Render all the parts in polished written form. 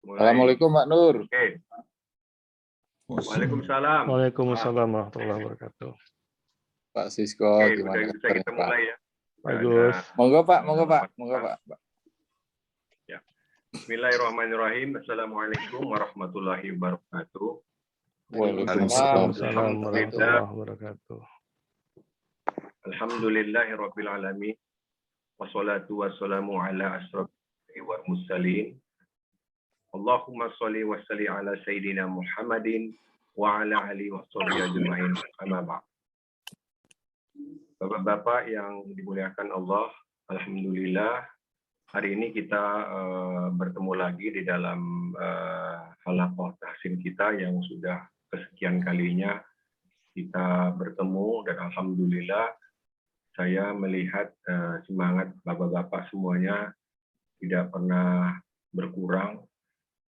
Mulai. Assalamualaikum Mak Nur. Oke. Waalaikumsalam. Waalaikumsalam warahmatullahi wabarakatuh. Pak Sisko, Oke, gimana udah bisa kabarnya, kita Pak? mulai ya. Bagus. Monggo Pak, monggo Pak, monggo Pak. Ya. Bismillahirrahmanirrahim. Assalamualaikum warahmatullahi wabarakatuh. Waalaikumsalam. Warahmatullahi wabarakatuh. Alhamdulillahirabbil alamin. Wassalatu wassalamu ala asyrofil wal mursalin. Allahumma sholli wa sallim ala sayyidina Muhammadin wa ala alihi wa sahbihi ajma'in. Amma ba'd. Bapak-bapak yang dimuliakan Allah, alhamdulillah hari ini kita bertemu lagi di dalam halaqah tahsin kita yang sudah kesekian kalinya kita bertemu, dan alhamdulillah saya melihat semangat bapak-bapak semuanya tidak pernah berkurang,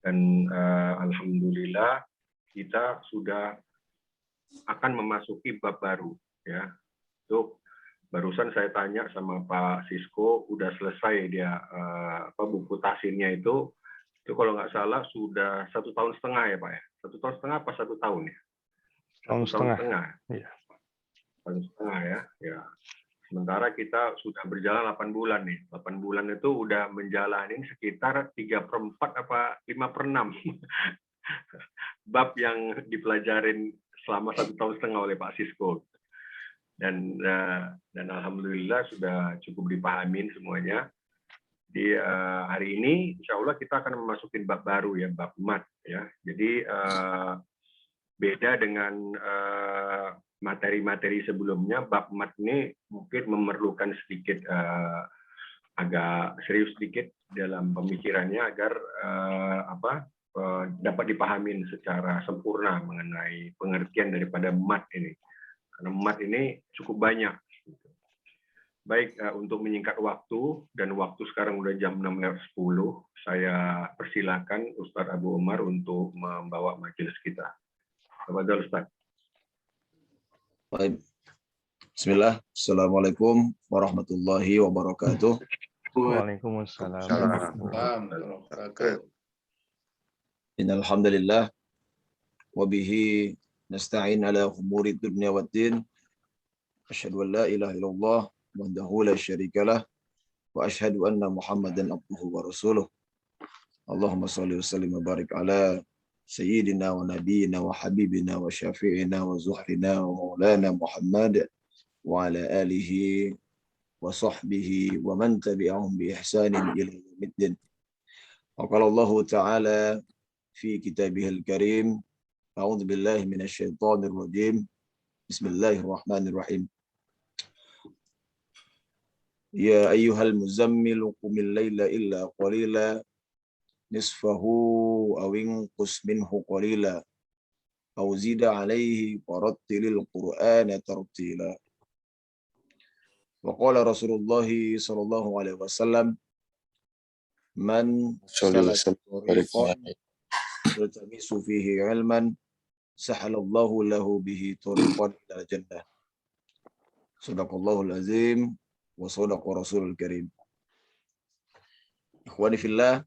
dan alhamdulillah kita sudah akan memasuki bab baru ya. Itu barusan saya tanya sama Pak Sisko, udah selesai dia buku tahsinnya itu kalau nggak salah sudah 1,5 tahun ya Pak ya. 1,5 tahun apa 1 tahun ya? 1,5 tahun. Iya. 1,5 ya. Ya. Sementara kita sudah berjalan 8 bulan nih. 8 bulan itu udah menjalani sekitar 3/4 apa 5/6 bab yang dipelajarin selama 1,5 tahun oleh Pak Sisko. Dan alhamdulillah sudah cukup dipahamin semuanya. Di hari ini insya Allah kita akan memasuki bab baru ya, bab mat ya. Jadi beda dengan materi-materi sebelumnya, bab mat ini mungkin memerlukan sedikit agak serius sedikit dalam pemikirannya agar dapat dipahamin secara sempurna mengenai pengertian daripada mat ini. Karena mat ini cukup banyak. Baik, untuk menyingkat waktu, dan waktu sekarang udah jam 6:10, saya persilakan Ustadz Abu Umar untuk membawa majelis kita. Tafadhol Ustadz. Baik. Bismillah. Assalamualaikum warahmatullahi wabarakatuh. Waalaikumsalam. Innal hamdalillah wa bihi nasta'in ala umuri dunya waddin. Asyhadu an la ilaha illallah wahdahu la syarikalah wa asyhadu anna Muhammadan abduhu wa rasuluh. Allahumma shalli wa sallim wa barik ala sayyidina wa nabiyyina wa habibina wa syafi'ina wa zuhrina wa maulana Muhammad wa ala alihi wa sahbihi wa man tabi'ahum bi ihsanin ila yaumiddin. Wa qala Allah ta'ala fi kitabihil karim, a'udzu billahi minasy syaithanir rajim. Bismillahirrahmanirrahim. Ya ayyuhal muzammil qumil laila illa qalila nisfahu aw inqus minhu qalila aw zid 'alaihi warattilil qur'ana tartila. Wa qala Rasulullah sallallahu alaihi wasallam, man salaka tariqan yaltamisu fihi 'ilman sahalallahu lahu bihi tariqan ila jannah. Shadaqallahul azim wa shadaqa rasulul karim. Ikhwani fillah,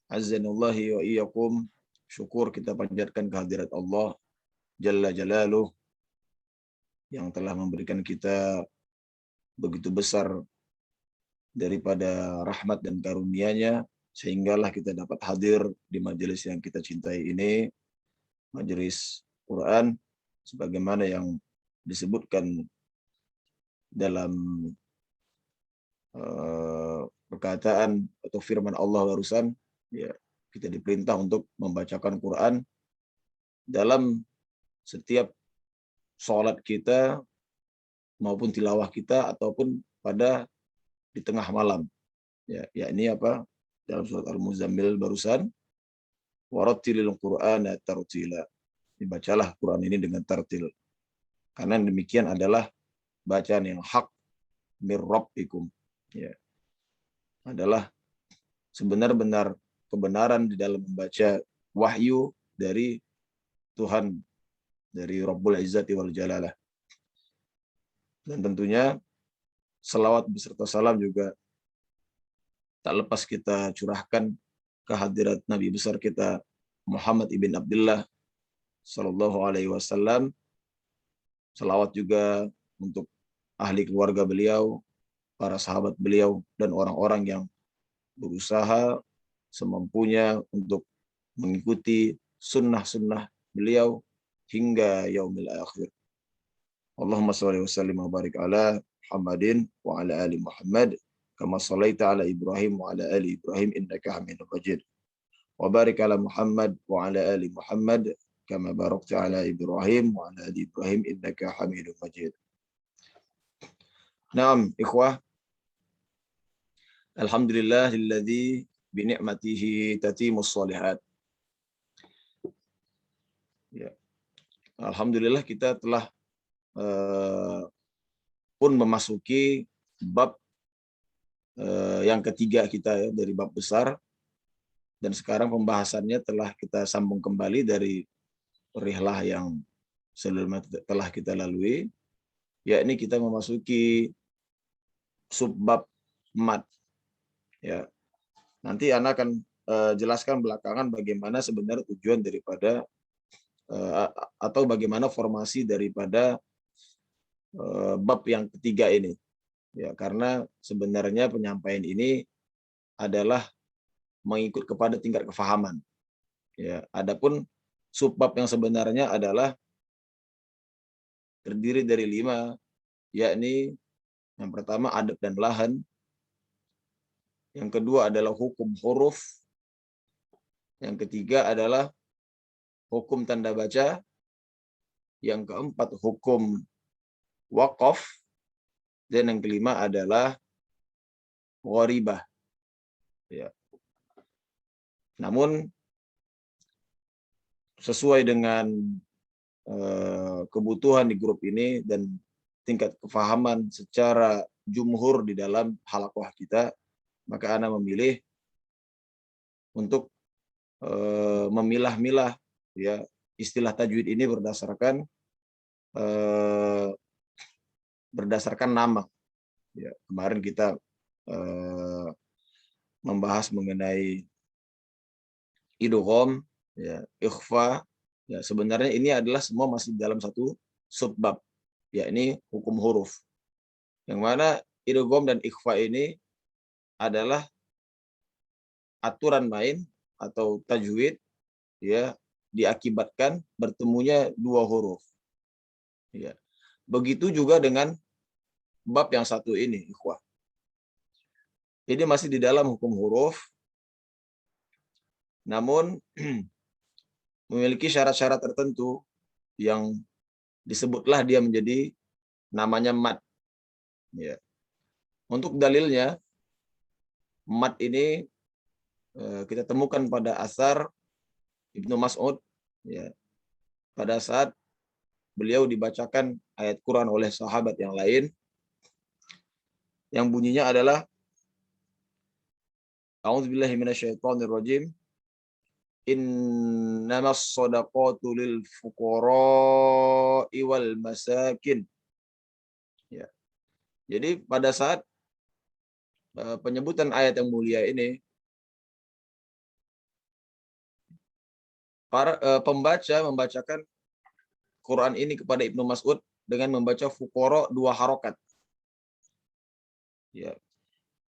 azzanallahi wa iyyakum. Syukur kita panjatkan kehadirat Allah Jalla Jalaluh yang telah memberikan kita begitu besar daripada rahmat dan karunia-Nya, sehinggalah kita dapat hadir di majelis yang kita cintai ini, majelis Quran, sebagaimana yang disebutkan dalam perkataan atau firman Allah barusan, ya, kita diperintah untuk membacakan Quran dalam setiap sholat kita maupun tilawah kita ataupun pada di tengah malam. Ya, yakni apa? Dalam surat Al-Muzammil barusan, warattilil Qur'ana tartila. Dibacalah Quran ini dengan tartil. Karena demikian adalah bacaan yang hak mir rabbikum. Ya. Adalah sebenar-benar kebenaran di dalam membaca wahyu dari Tuhan, dari Rabbul Izzati wal Jalalah. Dan tentunya selawat beserta salam juga tak lepas kita curahkan kehadirat Nabi besar kita Muhammad ibn Abdullah Sallallahu Alaihi Wasallam. Salawat juga untuk ahli keluarga beliau, para sahabat beliau, dan orang-orang yang berusaha semampunya untuk mengikuti sunnah-sunnah beliau hingga yaumil akhir. Allahumma shalli wa sallim wa barik ala Muhammadin wa ala ali Muhammad kama shallaita ala Ibrahim wa ala ali Ibrahim innaka Hamidum Majid. Wa barik ala Muhammad wa ala ali Muhammad kama barakta ala Ibrahim wa ala ali Ibrahim innaka Hamidum Majid. Naam, ikhwah. Alhamdulillahilladzi bi ni'matihi tatimus shalihat. Ya. Alhamdulillah kita telah pun memasuki bab yang ketiga kita ya dari bab besar, dan sekarang pembahasannya telah kita sambung kembali dari rihlah yang sebelumnya telah kita lalui, yakni kita memasuki subbab mad. Ya. Nanti Ana akan jelaskan belakangan bagaimana sebenarnya tujuan daripada atau bagaimana formasi daripada bab yang ketiga ini. Ya, karena sebenarnya penyampaian ini adalah mengikut kepada tingkat kefahaman. Ya, adapun subbab yang sebenarnya adalah terdiri dari 5, yakni yang pertama adab dan lahan, yang kedua adalah hukum huruf, yang ketiga adalah hukum tanda baca, yang keempat hukum waqaf, dan yang kelima adalah gharibah. Ya. Namun sesuai dengan kebutuhan di grup ini dan tingkat kefahaman secara jumhur di dalam halaqah kita, maka Ana memilih untuk memilah-milah ya istilah tajwid ini berdasarkan nama. Ya, kemarin kita membahas mengenai idgham, ya, ikhfa. Ya, sebenarnya ini adalah semua masih dalam satu subbab, yakni hukum huruf. Yang mana idgham dan ikhfa ini adalah aturan main atau tajwid ya diakibatkan bertemunya 2 huruf. Ya. Begitu juga dengan bab yang satu ini, ikhwah. Jadi masih di dalam hukum huruf, namun memiliki syarat-syarat tertentu yang disebutlah dia menjadi namanya mad. Ya. Untuk dalilnya, mad ini kita temukan pada asar Ibnu Mas'ud, ya, pada saat beliau dibacakan ayat Quran oleh sahabat yang lain, yang bunyinya adalah A'udzubillahi minasyaitonirrajim. Innamas shadaqatu lil fuqara'i wal masakin. Ya. Jadi pada saat penyebutan ayat yang mulia ini, para pembaca membacakan Quran ini kepada Ibnu Mas'ud dengan membaca fuqara 2 harokat. Ya.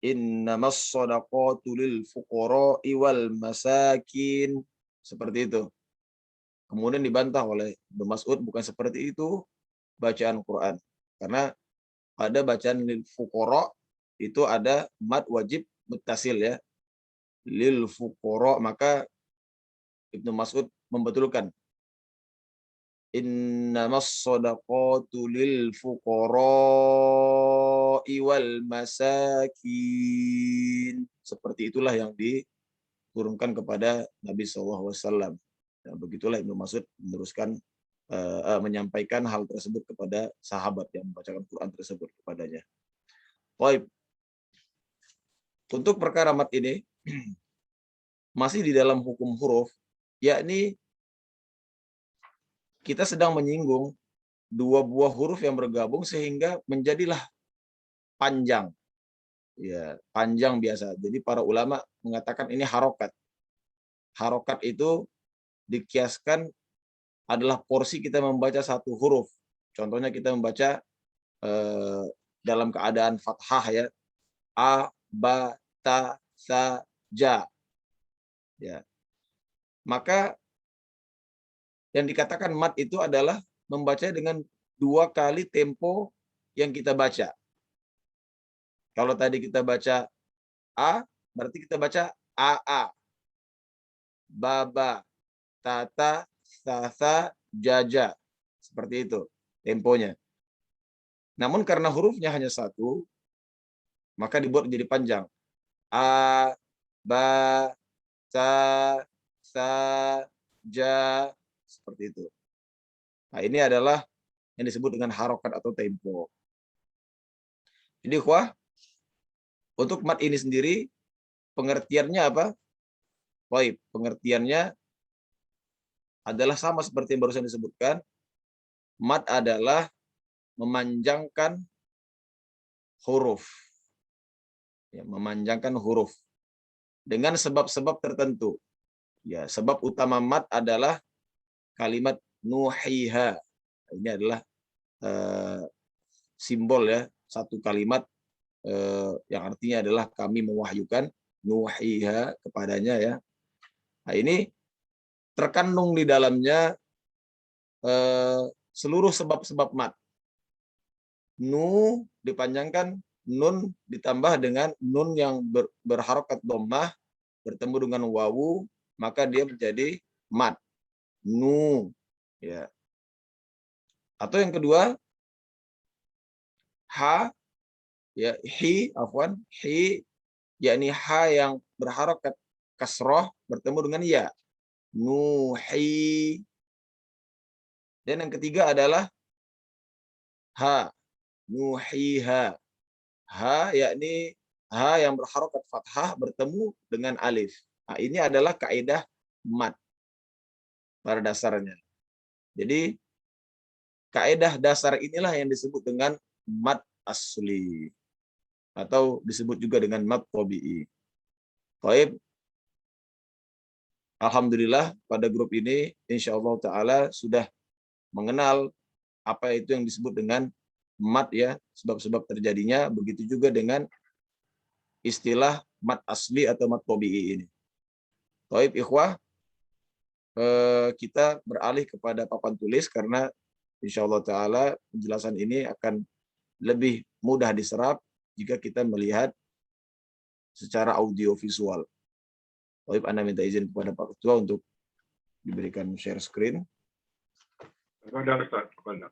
Innamas shadaqatu lil fuqara'i wal masakin. Seperti itu. Kemudian dibantah oleh Ibnu Mas'ud, bukan seperti itu bacaan Quran. Karena pada bacaan lil fuqara itu ada mad wajib muttasil ya. Lil fuqara, maka Ibnu Mas'ud membetulkan innamas shadaqatu lil fuqara'i wal masakin. Seperti itulah yang diturunkan kepada Nabi SAW. Dan begitulah Ibnu Mas'ud meneruskan menyampaikan hal tersebut kepada sahabat yang membacakan Quran tersebut kepadanya. Baik. Untuk perkara mad ini masih di dalam hukum huruf, yakni kita sedang menyinggung 2 buah huruf yang bergabung sehingga menjadilah panjang. Ya, panjang biasa. Jadi para ulama mengatakan ini harokat. harokat itu dikiaskan adalah porsi kita membaca satu huruf. Contohnya kita membaca dalam keadaan fathah ya, a, ba, ta, sa, ja. Ya. Maka yang dikatakan mat itu adalah membaca dengan 2 kali tempo yang kita baca. Kalau tadi kita baca a, berarti kita baca a, baba, tata, sasa, jaja. Seperti itu temponya. Namun karena hurufnya hanya 1, maka dibuat jadi panjang. A, ba, ta, sa, ja, seperti itu. Nah, ini adalah yang disebut dengan harokat atau tempo. Jadi, untuk mat ini sendiri, pengertiannya apa? Baik, pengertiannya adalah sama seperti yang barusan disebutkan. Mat adalah memanjangkan huruf. Ya, memanjangkan huruf dengan sebab-sebab tertentu. Ya, sebab utama mat adalah kalimat nuhiha. Ini adalah simbol ya, satu kalimat yang artinya adalah kami mewahyukan, nuhiha kepadanya ya. Nah, ini terkandung di dalamnya seluruh sebab-sebab mat. Nu dipanjangkan, nun ditambah dengan nun yang berharokat dhammah bertemu dengan wawu, maka dia menjadi mat. Nu ya. Atau yang kedua ha ya, hi yakni ha yang berharokat kasroh bertemu dengan ya, nuhi. Dan yang ketiga adalah ha, nuhiha. Ha yakni ha yang berharokat fathah bertemu dengan alif. Nah, ini adalah kaidah mat pada dasarnya. Jadi kaidah dasar inilah yang disebut dengan mat asli atau disebut juga dengan mat tabi'i. Baik. Alhamdulillah pada grup ini insyaallah taala sudah mengenal apa itu yang disebut dengan mat ya, sebab-sebab terjadinya, begitu juga dengan istilah mat asli atau mat tabi'i ini. Baik ikhwah, kita beralih kepada papan tulis karena insyaallah taala penjelasan ini akan lebih mudah diserap jika kita melihat secara audio visual. Baik, Anda minta izin kepada Pak Ketua untuk diberikan share screen. Kepada Ustaz, kepada.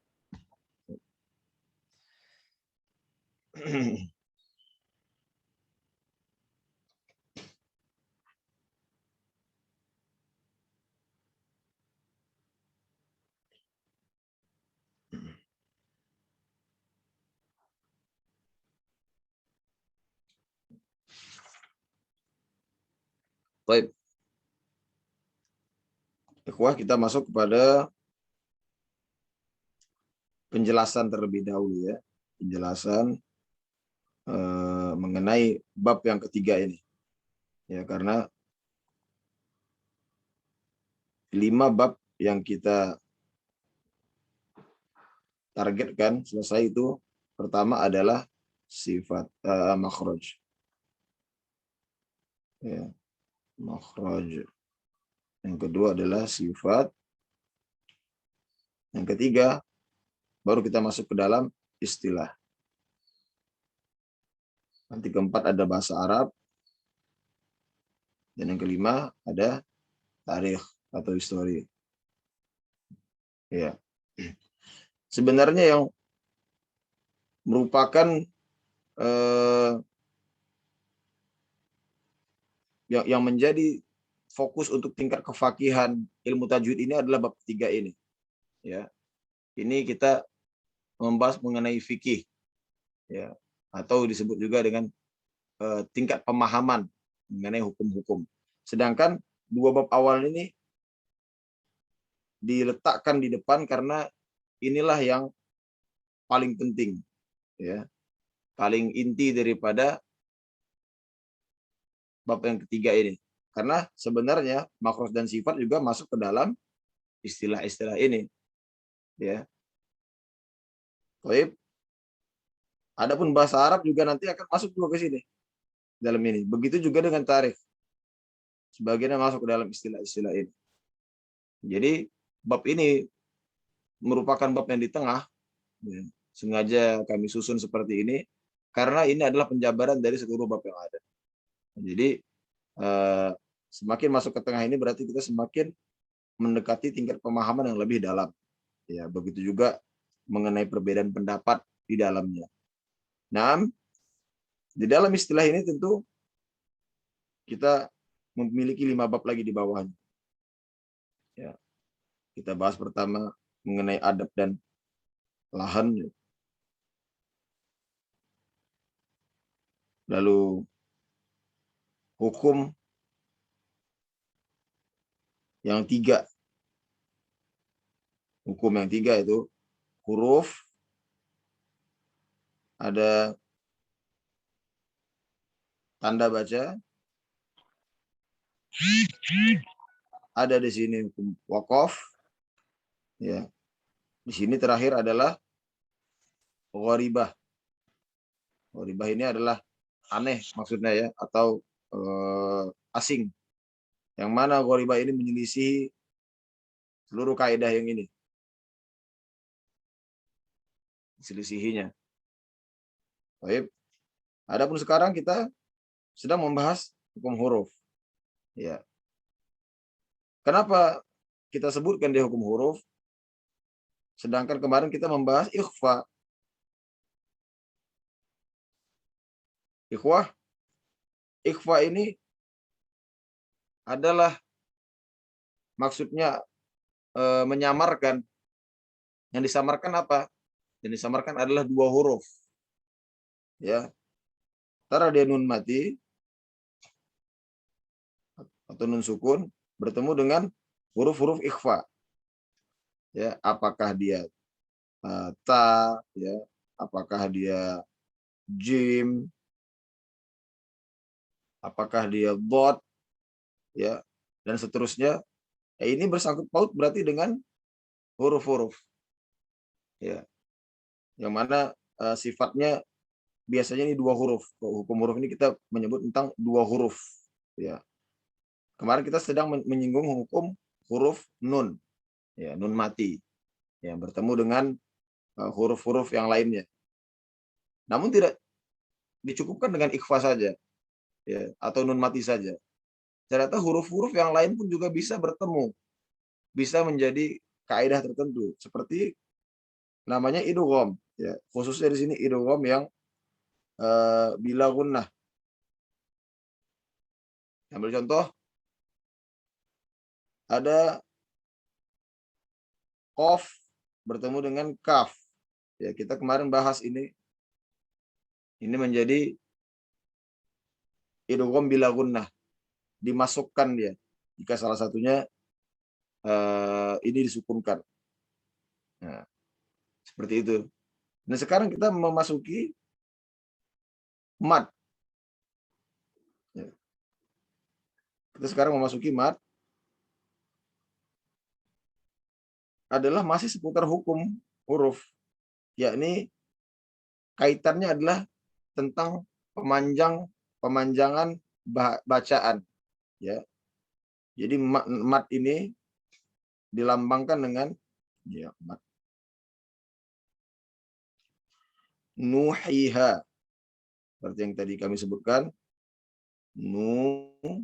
Baik. Ikhwah, kita masuk kepada penjelasan terlebih dahulu ya. Penjelasan mengenai bab yang ketiga ini. Ya, karena 5 bab yang kita targetkan selesai itu, pertama adalah sifat makhraj. Ya, makhraj. Yang kedua adalah sifat. Yang ketiga baru kita masuk ke dalam istilah. Nanti keempat ada bahasa Arab. Dan yang kelima ada tarikh atau histori. Ya. Sebenarnya yang merupakan yang menjadi fokus untuk tingkat kefakihan ilmu tajwid ini adalah bab 3 ini. Ya. Ini kita membahas mengenai fikih. Ya. Atau disebut juga dengan tingkat pemahaman mengenai hukum-hukum. Sedangkan 2 bab awal ini diletakkan di depan karena inilah yang paling penting, ya, paling inti daripada bab yang ketiga ini. Karena sebenarnya makros dan sifat juga masuk ke dalam istilah-istilah ini. Ya. Baik. Adapun bahasa Arab juga nanti akan masuk juga ke sini dalam ini. Begitu juga dengan tarikh. Sebagiannya masuk ke dalam istilah-istilah ini. Jadi bab ini merupakan bab yang di tengah. Ya. Sengaja kami susun seperti ini karena ini adalah penjabaran dari seluruh bab yang ada. Jadi semakin masuk ke tengah ini berarti kita semakin mendekati tingkat pemahaman yang lebih dalam. Ya, begitu juga mengenai perbedaan pendapat di dalamnya. Nah, di dalam istilah ini tentu kita memiliki 5 bab lagi di bawahnya. Ya. Kita bahas pertama mengenai adab dan lahan. Lalu hukum yang 3. Hukum yang 3 itu huruf, ada tanda baca, ada di sini hukum wakaf, ya. Di sini terakhir adalah gharibah. Gharibah ini adalah aneh maksudnya ya, atau asing. Yang mana gharibah ini menyelisihi seluruh kaidah yang ini. Selisihinya. Baik. Adapun sekarang kita sedang membahas hukum huruf. Ya. Kenapa kita sebutkan di hukum huruf? Sedangkan kemarin kita membahas ikhfa. Ikhfa ini adalah maksudnya menyamarkan. Yang disamarkan apa? Yang disamarkan adalah 2 huruf. Ya. Antara dia nun mati atau nun sukun bertemu dengan huruf-huruf ikhfa. Ya, apakah dia ta, ya, apakah dia jim, apakah dia dot, ya, dan seterusnya. Ini bersangkut paut berarti dengan huruf-huruf. Ya. Yang mana sifatnya biasanya ini 2 huruf. Hukum huruf ini kita menyebut tentang 2 huruf. Ya. Kemarin kita sedang menyinggung hukum huruf nun. Ya, nun mati. Ya, bertemu dengan huruf-huruf yang lainnya. Namun tidak dicukupkan dengan ikhfa saja. Ya, atau nun mati saja. Ternyata huruf-huruf yang lain pun juga bisa bertemu. Bisa menjadi kaidah tertentu. Seperti namanya idgham. Ya, khususnya di sini idgham yang bila gunnah. Ambil contoh, ada qaf bertemu dengan kaf. Ya, kita kemarin bahas ini. Ini menjadi idgham bila gunnah. Dimasukkan dia jika salah satunya ini disukunkan. Nah, seperti itu. Nah, sekarang kita memasuki mad. Kita sekarang memasuki mad adalah masih seputar hukum huruf, yakni kaitannya adalah tentang pemanjangan bacaan, ya. Jadi mad ini dilambangkan dengan ya mad. Nuhiha, seperti yang tadi kami sebutkan, nuhiha.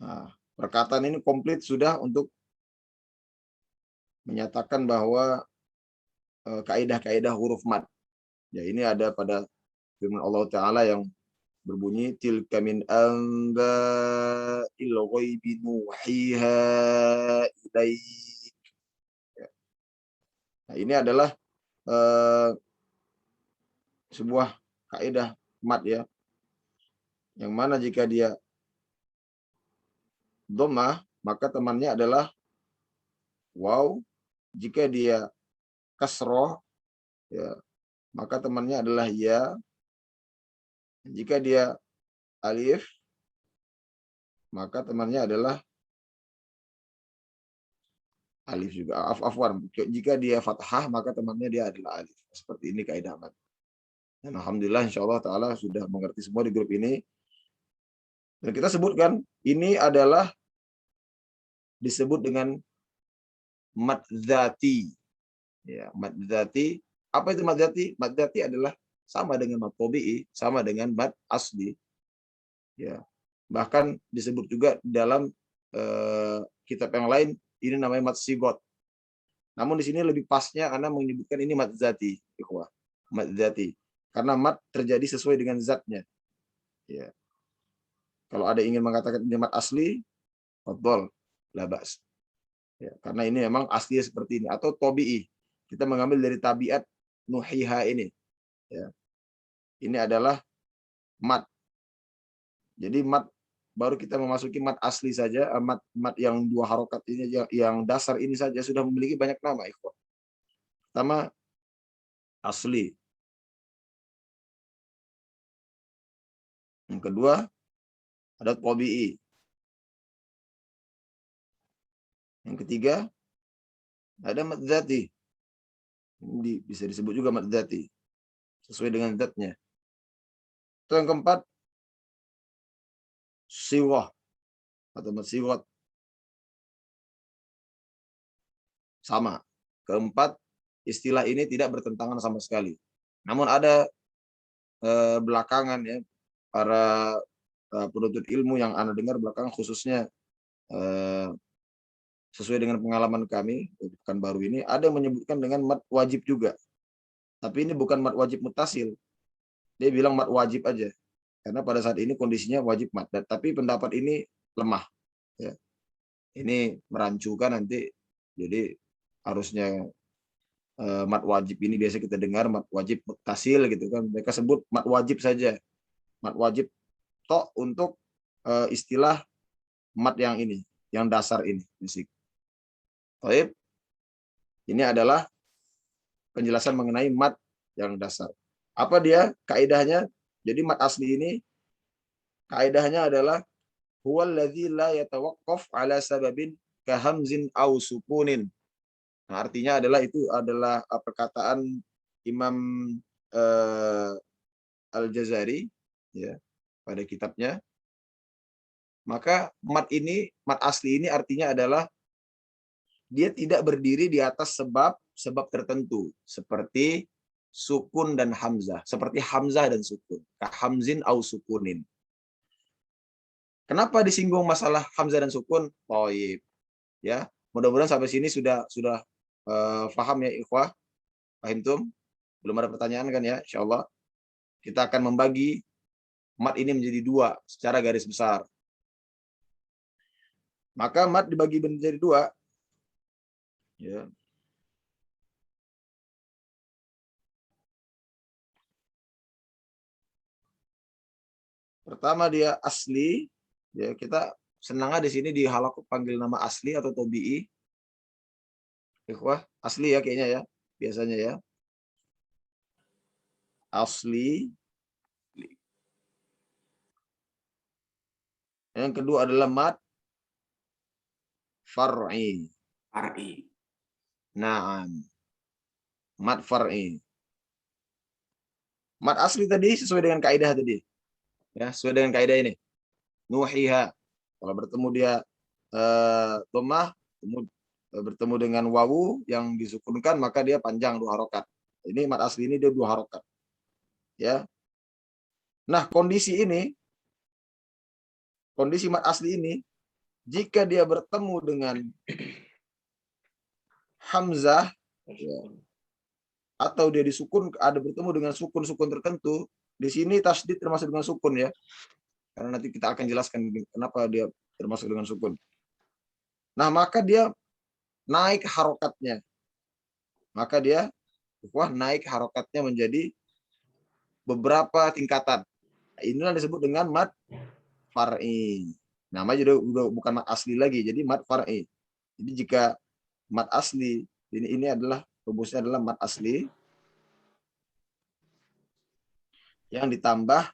Nah, perkataan ini komplit sudah untuk menyatakan bahwa kaidah-kaidah huruf mad. Ya, ini ada pada firman Allah Ta'ala yang berbunyi tilka min anba'il ghaibi nuhiha ilaik. Nah, ini adalah sebuah kaidah mad, ya. Yang mana jika dia dhammah maka temannya adalah waw. Jika dia kasroh, ya, maka temannya adalah ya. Jika dia alif, maka temannya adalah alif juga. Afwan. Jika dia fathah, maka temannya dia adalah alif. Seperti ini kaidah mad. Dan alhamdulillah insyaallah taala sudah mengerti semua di grup ini. Dan kita sebutkan ini adalah disebut dengan mad dzati. Ya, mad dzati. Apa itu mad dzati? Mad dzati adalah sama dengan mad tabi'i, sama dengan mad asli. Ya. Bahkan disebut juga dalam kitab yang lain ini namanya mad sigot. Namun di sini lebih pasnya Anda menyebutkan ini mad dzati, ikhwah. Mad dzati. Karena mad terjadi sesuai dengan zatnya. Ya. Kalau ada ingin mengatakan ini mad asli, fadhol, la ba's. Ya, karena ini memang aslinya seperti ini atau tabi'i. Kita mengambil dari tabiat nuhiha ini. Ya. Ini adalah mad. Jadi mad baru kita memasuki mad asli saja, mad yang dua harokat ini, yang dasar ini saja sudah memiliki banyak nama, ikhwan. Pertama, asli. Yang kedua, ada tabi'i. Yang ketiga, ada mad dzati. Ini bisa disebut juga mad dzati. Sesuai dengan zatnya. Itu yang keempat, siwah atau mad siwat. Sama. Keempat, istilah ini tidak bertentangan sama sekali. Namun ada belakangan ya para penuntut ilmu yang Anda dengar belakangan khususnya sesuai dengan pengalaman kami bukan baru ini ada yang menyebutkan dengan mad wajib juga. Tapi ini bukan mad wajib mutasil. Dia bilang mad wajib aja. Karena pada saat ini kondisinya wajib mad. Tapi pendapat ini lemah. Ya. Ini merancukan nanti. Jadi harusnya mad wajib ini biasa kita dengar mad wajib mutasil gitu kan. Mereka sebut mad wajib saja. Mad wajib tok untuk istilah mad yang ini, yang dasar ini. Baik. Ini adalah penjelasan mengenai mad yang dasar. Apa dia kaidahnya? Jadi mad asli ini kaidahnya adalah huwal ladzi la yatawaqqaf ala sababin kahamzin aw sukunin. Nah, artinya adalah itu adalah perkataan Imam Al-Jazari ya pada kitabnya. Maka mad asli ini artinya adalah dia tidak berdiri di atas sebab tertentu seperti sukun dan hamzah, seperti hamzah dan sukun, kahamzin au sukunin. Kenapa disinggung masalah hamzah dan sukun? Thayyib. Ya, mudah-mudahan sampai sini sudah paham ya ikhwah. Paham? Belum ada pertanyaan kan ya? Insyaallah kita akan membagi mad ini menjadi dua secara garis besar. Maka mad dibagi menjadi dua. Ya. Pertama dia asli, ya kita senangnya di sini di halaqah panggil nama asli atau tabi'i. Ikhwah, asli ya kayaknya ya, biasanya ya. Asli. Yang kedua adalah mad far'i. Naam. Mad far'i. Mad asli tadi sesuai dengan kaidah tadi. Ya, sesuai dengan kaidah ini. Nuhiha. Kalau bertemu dia dhammah, bertemu dengan wawu yang disukunkan maka dia panjang 2 harokat. Ini mad asli ini dia 2 harokat. Ya. Nah, kondisi mad asli ini jika dia bertemu dengan hamzah ya, atau dia disukun ada bertemu dengan sukun-sukun tertentu, di sini tasdid termasuk dengan sukun ya. Karena nanti kita akan jelaskan kenapa dia termasuk dengan sukun. Nah, maka dia naik harokatnya. Maka dia naik harokatnya menjadi beberapa tingkatan. Inilah disebut dengan mad far'i. Nama udah bukan mat asli lagi, jadi mat far'i. Jadi jika mat asli ini adalah rumusnya adalah mat asli yang ditambah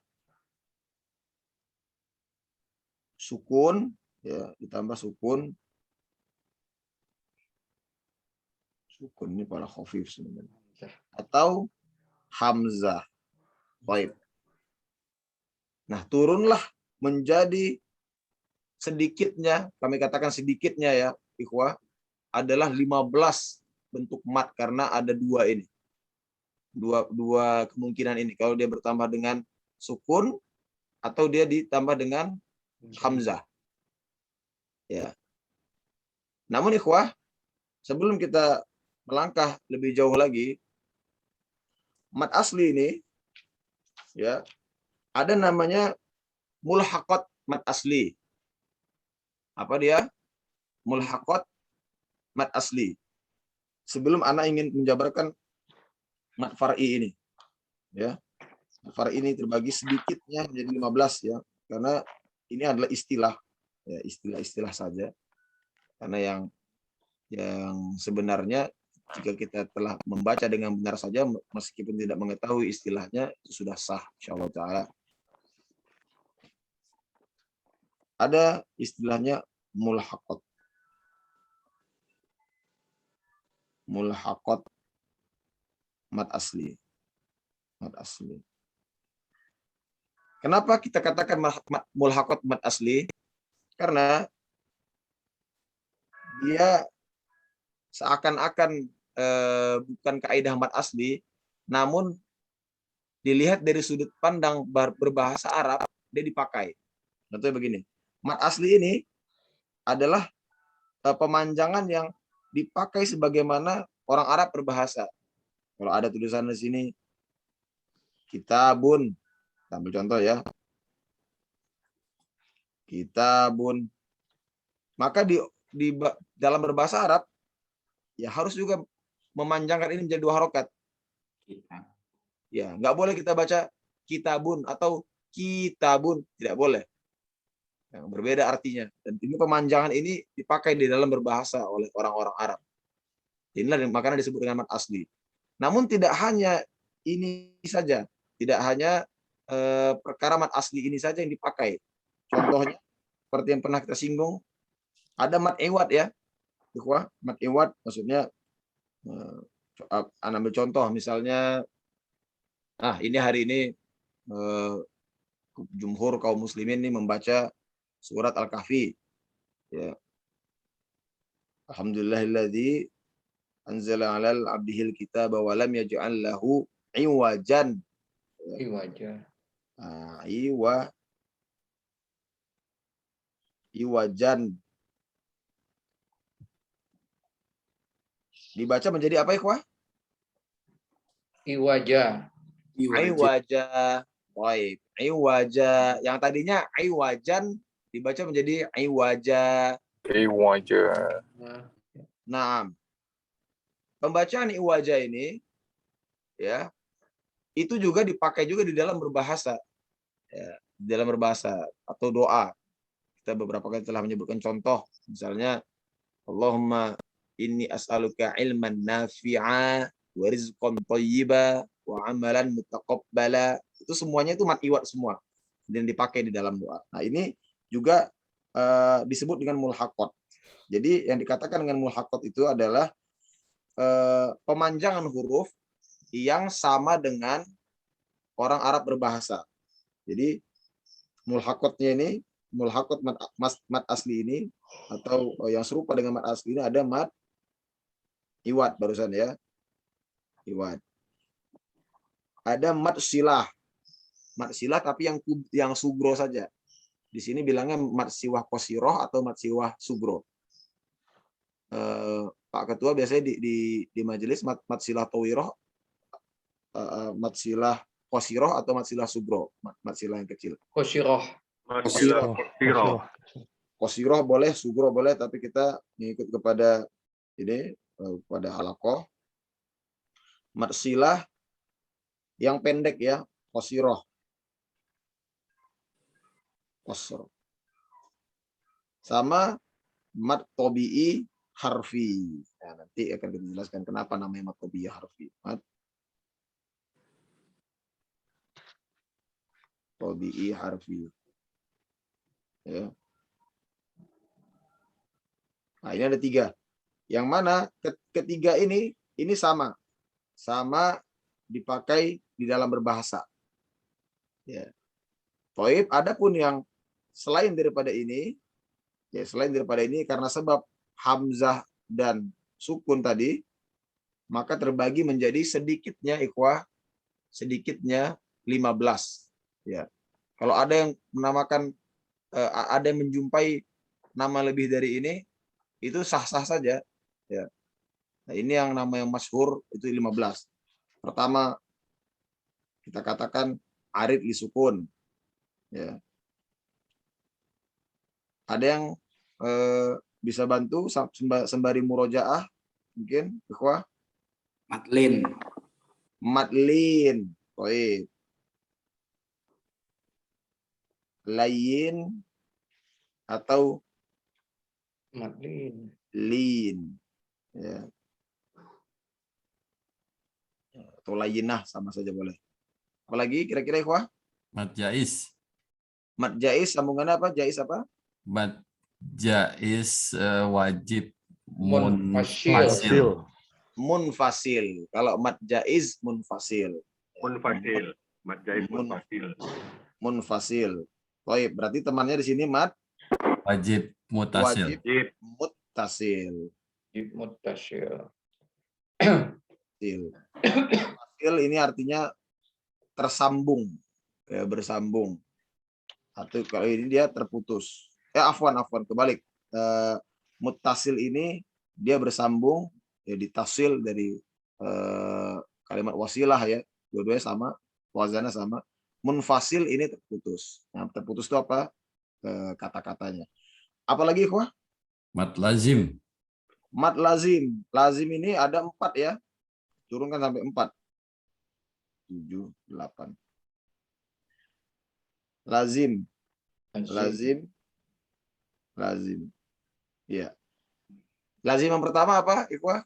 sukun, ya, ditambah sukun ini pada khafif sebenarnya, atau hamzah. Baik. Nah, turunlah menjadi sedikitnya, kami katakan sedikitnya ya, ikhwah, adalah 15 bentuk mat karena ada dua ini. Dua kemungkinan ini. Kalau dia bertambah dengan sukun atau dia ditambah dengan hamzah. Ya. Namun ikhwah, sebelum kita melangkah lebih jauh lagi, mat asli ini ya, ada namanya mulhaqat mat asli. Apa dia? Mulhaqat mat asli. Sebelum anak ingin menjabarkan mat far'i ini. Ya. Mat far'i ini terbagi sedikitnya menjadi 15 ya. Karena ini adalah istilah, ya, istilah-istilah saja. Karena yang sebenarnya jika kita telah membaca dengan benar saja meskipun tidak mengetahui istilahnya itu sudah sah insyaallah taala. Ada istilahnya mulhaqat. Mulhaqat mat asli. Mat asli. Kenapa kita katakan mulhaqat mat asli? Karena dia seakan-akan bukan kaidah mat asli, namun dilihat dari sudut pandang berbahasa Arab, dia dipakai. Contohnya begini, mat asli ini adalah pemanjangan yang dipakai sebagaimana orang Arab berbahasa. Kalau ada tulisan di sini, kitabun, ambil contoh ya, kitabun, maka di dalam berbahasa Arab, ya harus juga memanjangkan ini menjadi 2 harokat. Ya, nggak boleh kita baca kitabun atau kitabun, tidak boleh. Yang berbeda artinya. Dan ini pemanjangan ini dipakai di dalam berbahasa oleh orang-orang Arab. Inilah makanya disebut dengan mat asli. Namun tidak hanya ini saja, tidak hanya perkara mat asli ini saja yang dipakai. Contohnya seperti yang pernah kita singgung, ada mat iwad ya. Mat iwad maksudnya ambil contoh misalnya, ini hari ini jumhur kaum muslimin ini membaca surat Al-Kahfi. Ya. Alhamdulillahilladzi anzala 'alal 'abdihil kitaba wa lam yaj'al lahu iwajan. Iwajan. Dibaca menjadi apa, ikhwah? Iwaja. Baik. Iwaja. Yang tadinya iwajan dibaca menjadi iwaja. Nah, pembacaan iwaja ini ya, itu juga dipakai juga di dalam berbahasa. Ya, di dalam berbahasa atau doa. Kita beberapa kali telah menyebutkan contoh, misalnya Allahumma inni as'aluka ilman nafi'a wa rizqan thayyiba wa amalan mutaqabbala. Itu semuanya itu mat iwad semua dan dipakai di dalam doa. Nah, ini juga disebut dengan mulhaqat. Jadi yang dikatakan dengan mulhaqat itu adalah pemanjangan huruf yang sama dengan orang Arab berbahasa. Jadi mulhaqatnya ini, mulhaqat mat asli ini atau yang serupa dengan mat asli ini ada mat iwad barusan ya. Iwad. Ada mat silah. Mat silah tapi yang sugro saja. Di sini bilangnya mat siwah qasiroh atau mat siwah sugro. Pak Ketua biasanya di majelis mat silah tawiroh, mat silah qasiroh atau mat silah sugro, mat silah yang kecil. Qasiroh boleh, sugro boleh, tapi kita mengikut kepada ini, pada halaqah. Mat silah yang pendek ya, qasiroh. sama mad tabi'i harfi. Nah, nanti akan kita jelaskan kenapa namanya mad tabi'i harfi. Mad tabi'i harfi. Ya. Nah, ini ada 3. Yang mana ketiga ini sama dipakai di dalam berbahasa. Ya. Toib, adapun yang selain daripada ini, ya selain daripada ini karena sebab hamzah dan sukun tadi, maka terbagi menjadi sedikitnya 15. Ya. Kalau ada yang menamakan, ada yang menjumpai nama lebih dari ini, itu sah-sah saja. Ya. Nah, ini yang nama yang masyhur itu 15. Pertama kita katakan arid li sukun. Ya. Ada yang bisa bantu sembari murojaah mungkin ikhwah? Matlin. Matlin. Baik. Layin atau Matlin. lin. Ya. Atau layinah sama saja boleh. Apalagi kira-kira ikhwah? Mad jais. Mad jais sambungannya apa? Jais apa? Mad jais wajib Munfasil. Munfasil. Kalau mad jais munfasil. Munfasil. Mad jais munfasil. Munfasil. Baik, berarti temannya di sini mad wajib mutasil. wajib muttasil. Muttasil. Muttasil ini artinya tersambung, ya, bersambung. Atau kalau ini dia terputus. Afwan kebalik. Muttasil ini dia bersambung, ya, ditasil dari kalimat wasilah, ya, dua-duanya sama, wazannya sama. Munfasil ini terputus. Nah, terputus itu apa? Kata-katanya. Apalagi ikhwah? Mad lazim. Mad lazim. Lazim ini ada 4, ya. Turunkan sampai 4. 7, 8. Lazim. Ya. Lazim yang pertama apa, ikhwah?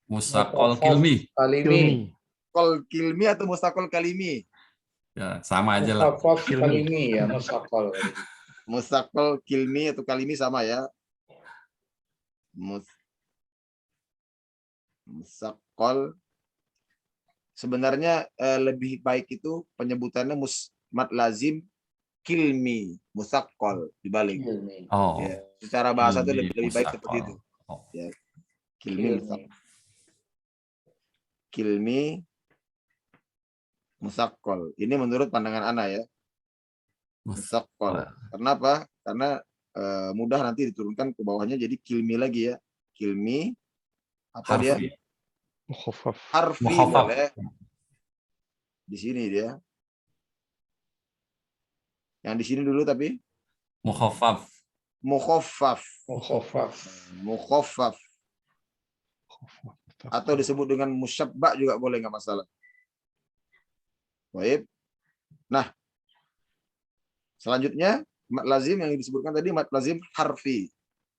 Mustaqol kilmi. Kalimi. Kol kilmi atau mustaqol kalimi? Ya, sama aja lah. Kalimi ya, mustaqol. Mustaqol kilmi atau kalimi sama, ya. Mustaqol. Sebenarnya lebih baik itu penyebutannya mad lazim kilmi, mustaqol dibalik. Oh. Ya, secara bahasa itu Kilmi, lebih baik mustaqol. seperti itu. Oh. Ya. Kilmi, kilmi, mustaqol. Ini menurut pandangan ana, ya. Mustaqol. Kenapa? Karena mudah nanti diturunkan ke bawahnya jadi kilmi lagi, ya. Kilmi apa Harfi. dia? Mukhaffaf. Harfi Mukhaffaf. boleh. Di sini dia. Yang di sini dulu tapi Mukhaffaf. mukhaffaf. Mukhaffaf. Atau disebut dengan musyabba juga boleh, nggak masalah. Baik. Nah, selanjutnya mad lazim yang disebutkan tadi mad lazim harfi.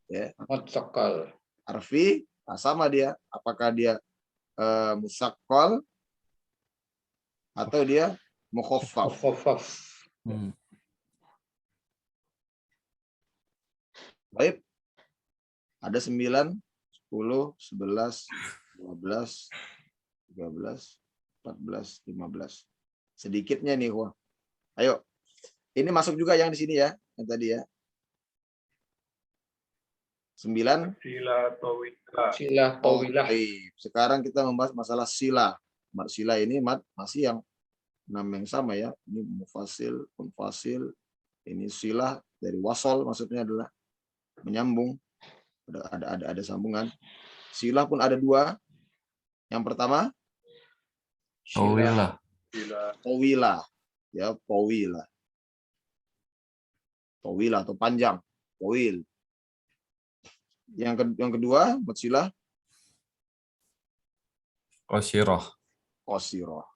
Ya. Mutsaqal. Harfi, nah sama dia. Apakah dia musaqqal atau dia mukhaffaf. Mukhaffaf. Baik. Ada 9, 10, 11, 12, 13, 14, 15. Sedikitnya nih, wah. Ayo. Ini masuk juga yang di sini, ya, yang tadi, ya. 9. Sila tawilah. Silah tawilah. Baik. Sekarang kita membahas masalah sila. Mad sila ini masih yang nama yang sama, ya. Ini mufasil, munfasil. Ini sila dari wasol, maksudnya adalah menyambung. Ada sambungan. Sila pun ada 2. Yang pertama Tawilah. tawilah, ya, tawilah. Tawilah atau panjang, tawil. Yang kedua mad sila Qasirah. qasirah.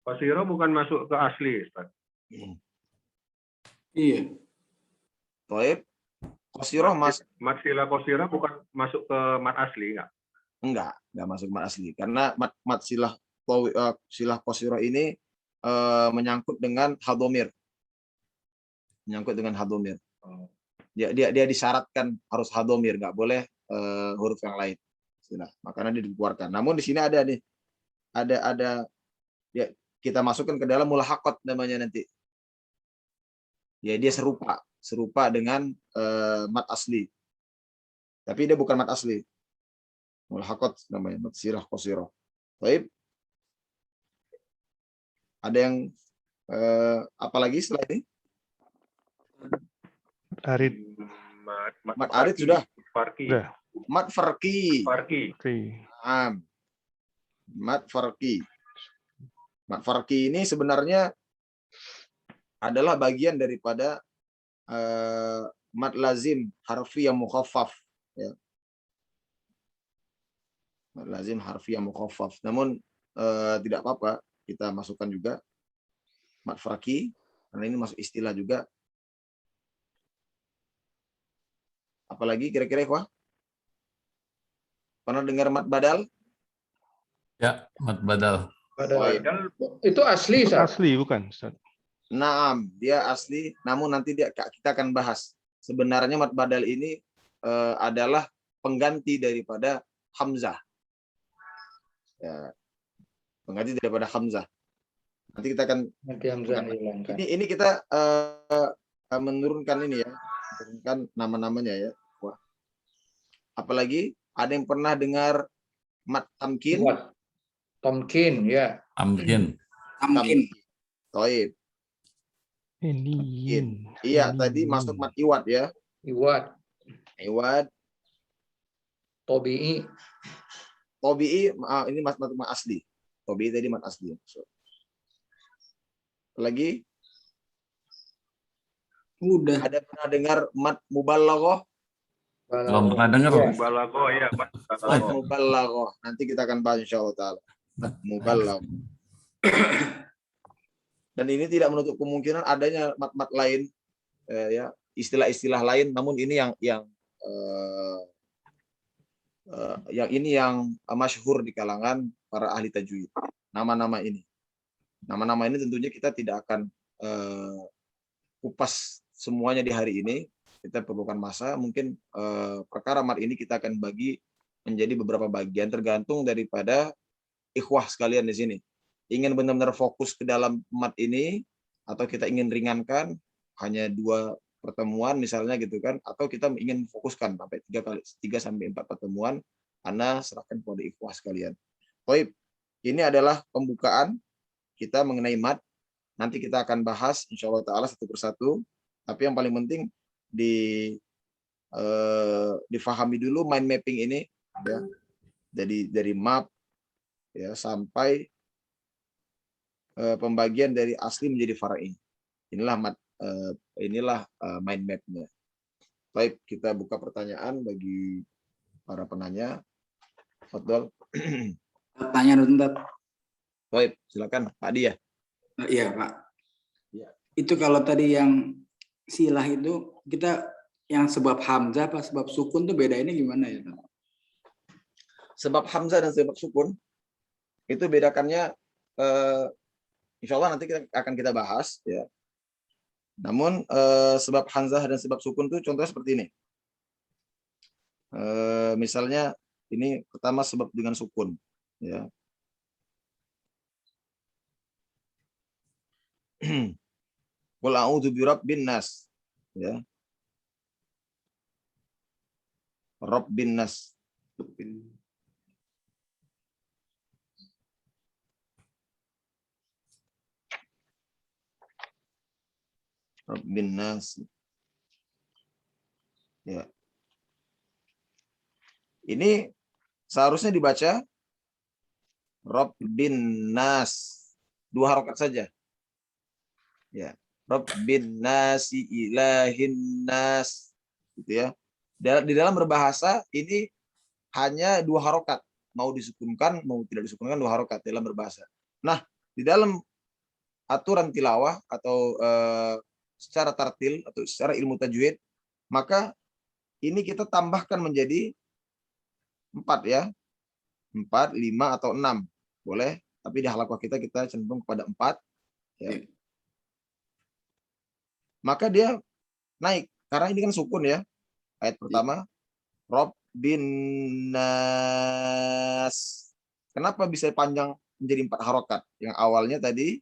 Qasirah bukan masuk ke asli, Ustaz. Iya. Toib. Qasirah Mat sila qasirah bukan masuk ke mat asli nggak? enggak masuk mat asli karena mat silah qasirah ini menyangkut dengan hadomir. Menyangkut dengan hadomir. Oh. Dia disyaratkan harus hadomir, nggak boleh huruf yang lain. Makanya dia dikeluarkan. Namun di sini ada nih, ada ya, kita masukkan ke dalam mulahaqat namanya nanti. Ya dia serupa dengan mat asli. Tapi dia bukan mat asli. Mulahaqat namanya, mat silah qasirah. Baik. Ada yang apa lagi setelah ini? Arid. Mat arid sudah. Farki. Sudah. Mat farqi. Oke. Mat farqi. Mat farqi ini sebenarnya adalah bagian daripada mat lazim harfi yang mukhaffaf. Ya. Mat lazim harfi yang mukhaffaf. Namun tidak apa-apa kita masukkan juga mat farqi karena ini masuk istilah juga. Apalagi kira-kira ikhwah? Pernah dengar mat badal? Ya, mat badal. Padahal itu asli, Ustaz. Asli bukan, Ustaz? Naam, dia asli. Namun nanti kita akan bahas. Sebenarnya mat badal ini adalah pengganti daripada hamzah. Ya, pengganti daripada hamzah. Nanti kita akan Nanti hamzah dihilangkan. ini kita menurunkan ini ya, menurunkan nama-namanya ya. Wah. Apalagi ada yang pernah dengar mat tamkin? Tamkin, ya. Tamkin. Toib. Ini. Iya, tadi masuk mat iwad ya. Iwad. Tobi'i. Tobi'i, ini mat asli. Tobi'i tadi mat asli. Lagi? Udah. Ada pernah dengar mat mubalaghah? Belum pernah dengar. Mubalaghah ya, Mat Mat mubalaghah. Nanti kita akan bahas insyaallah taala. Mat mubalaghah. Dan ini tidak menutup kemungkinan adanya mat-mat lain, ya istilah-istilah lain. Namun ini yang ini yang masyhur di kalangan para ahli tajwid. Nama-nama ini tentunya kita tidak akan kupas semuanya di hari ini. Kita perlukan masa. Mungkin perkara mat ini kita akan bagi menjadi beberapa bagian tergantung daripada ikhwah sekalian di sini. Ingin benar-benar fokus ke dalam mat ini atau kita ingin ringankan hanya 2 pertemuan misalnya gitu kan, atau kita ingin fokuskan sampai 3 sampai 4 pertemuan, Anda serahkan kepada ikhwah sekalian. Baik, ini adalah pembukaan kita mengenai mat. Nanti kita akan bahas insyaallah taala satu persatu, tapi yang paling penting difahami dulu mind mapping ini ya. Jadi dari map ya sampai pembagian dari asli menjadi far'i. Inilah mind map-nya. Baik, kita buka pertanyaan bagi para penanya. Fadhol. Tanya dulu. Baik, silakan Pak Dia. Iya, Pak. Ya. Itu kalau tadi yang silah itu kita yang sebab hamzah apa sebab sukun tuh beda ini gimana ya? Sebab hamzah dan sebab sukun itu bedakannya insya Allah nanti kita bahas ya. Namun sebab hamzah dan sebab sukun itu contohnya seperti ini. Misalnya ini pertama sebab dengan sukun ya. Qul a'udzu birabbin nas ya. Rabbin nas. Rabbin nas. Ya. Ini seharusnya dibaca Rabbin nas. 2 harokat saja. Ya. Rabbin nasi ilahin nas. Gitu ya. Di dalam berbahasa ini hanya 2 harokat. Mau disukunkan, mau tidak disukunkan 2 harokat dalam berbahasa. Nah, di dalam aturan tilawah atau secara tartil atau secara ilmu tajwid maka ini kita tambahkan menjadi 4 ya. 4, 5 atau 6. Boleh, tapi di halaqah kita cenderung kepada 4 ya. Maka dia naik karena ini kan sukun ya. Ayat pertama Rabbin nas. Kenapa bisa panjang menjadi 4 harokat? Yang awalnya tadi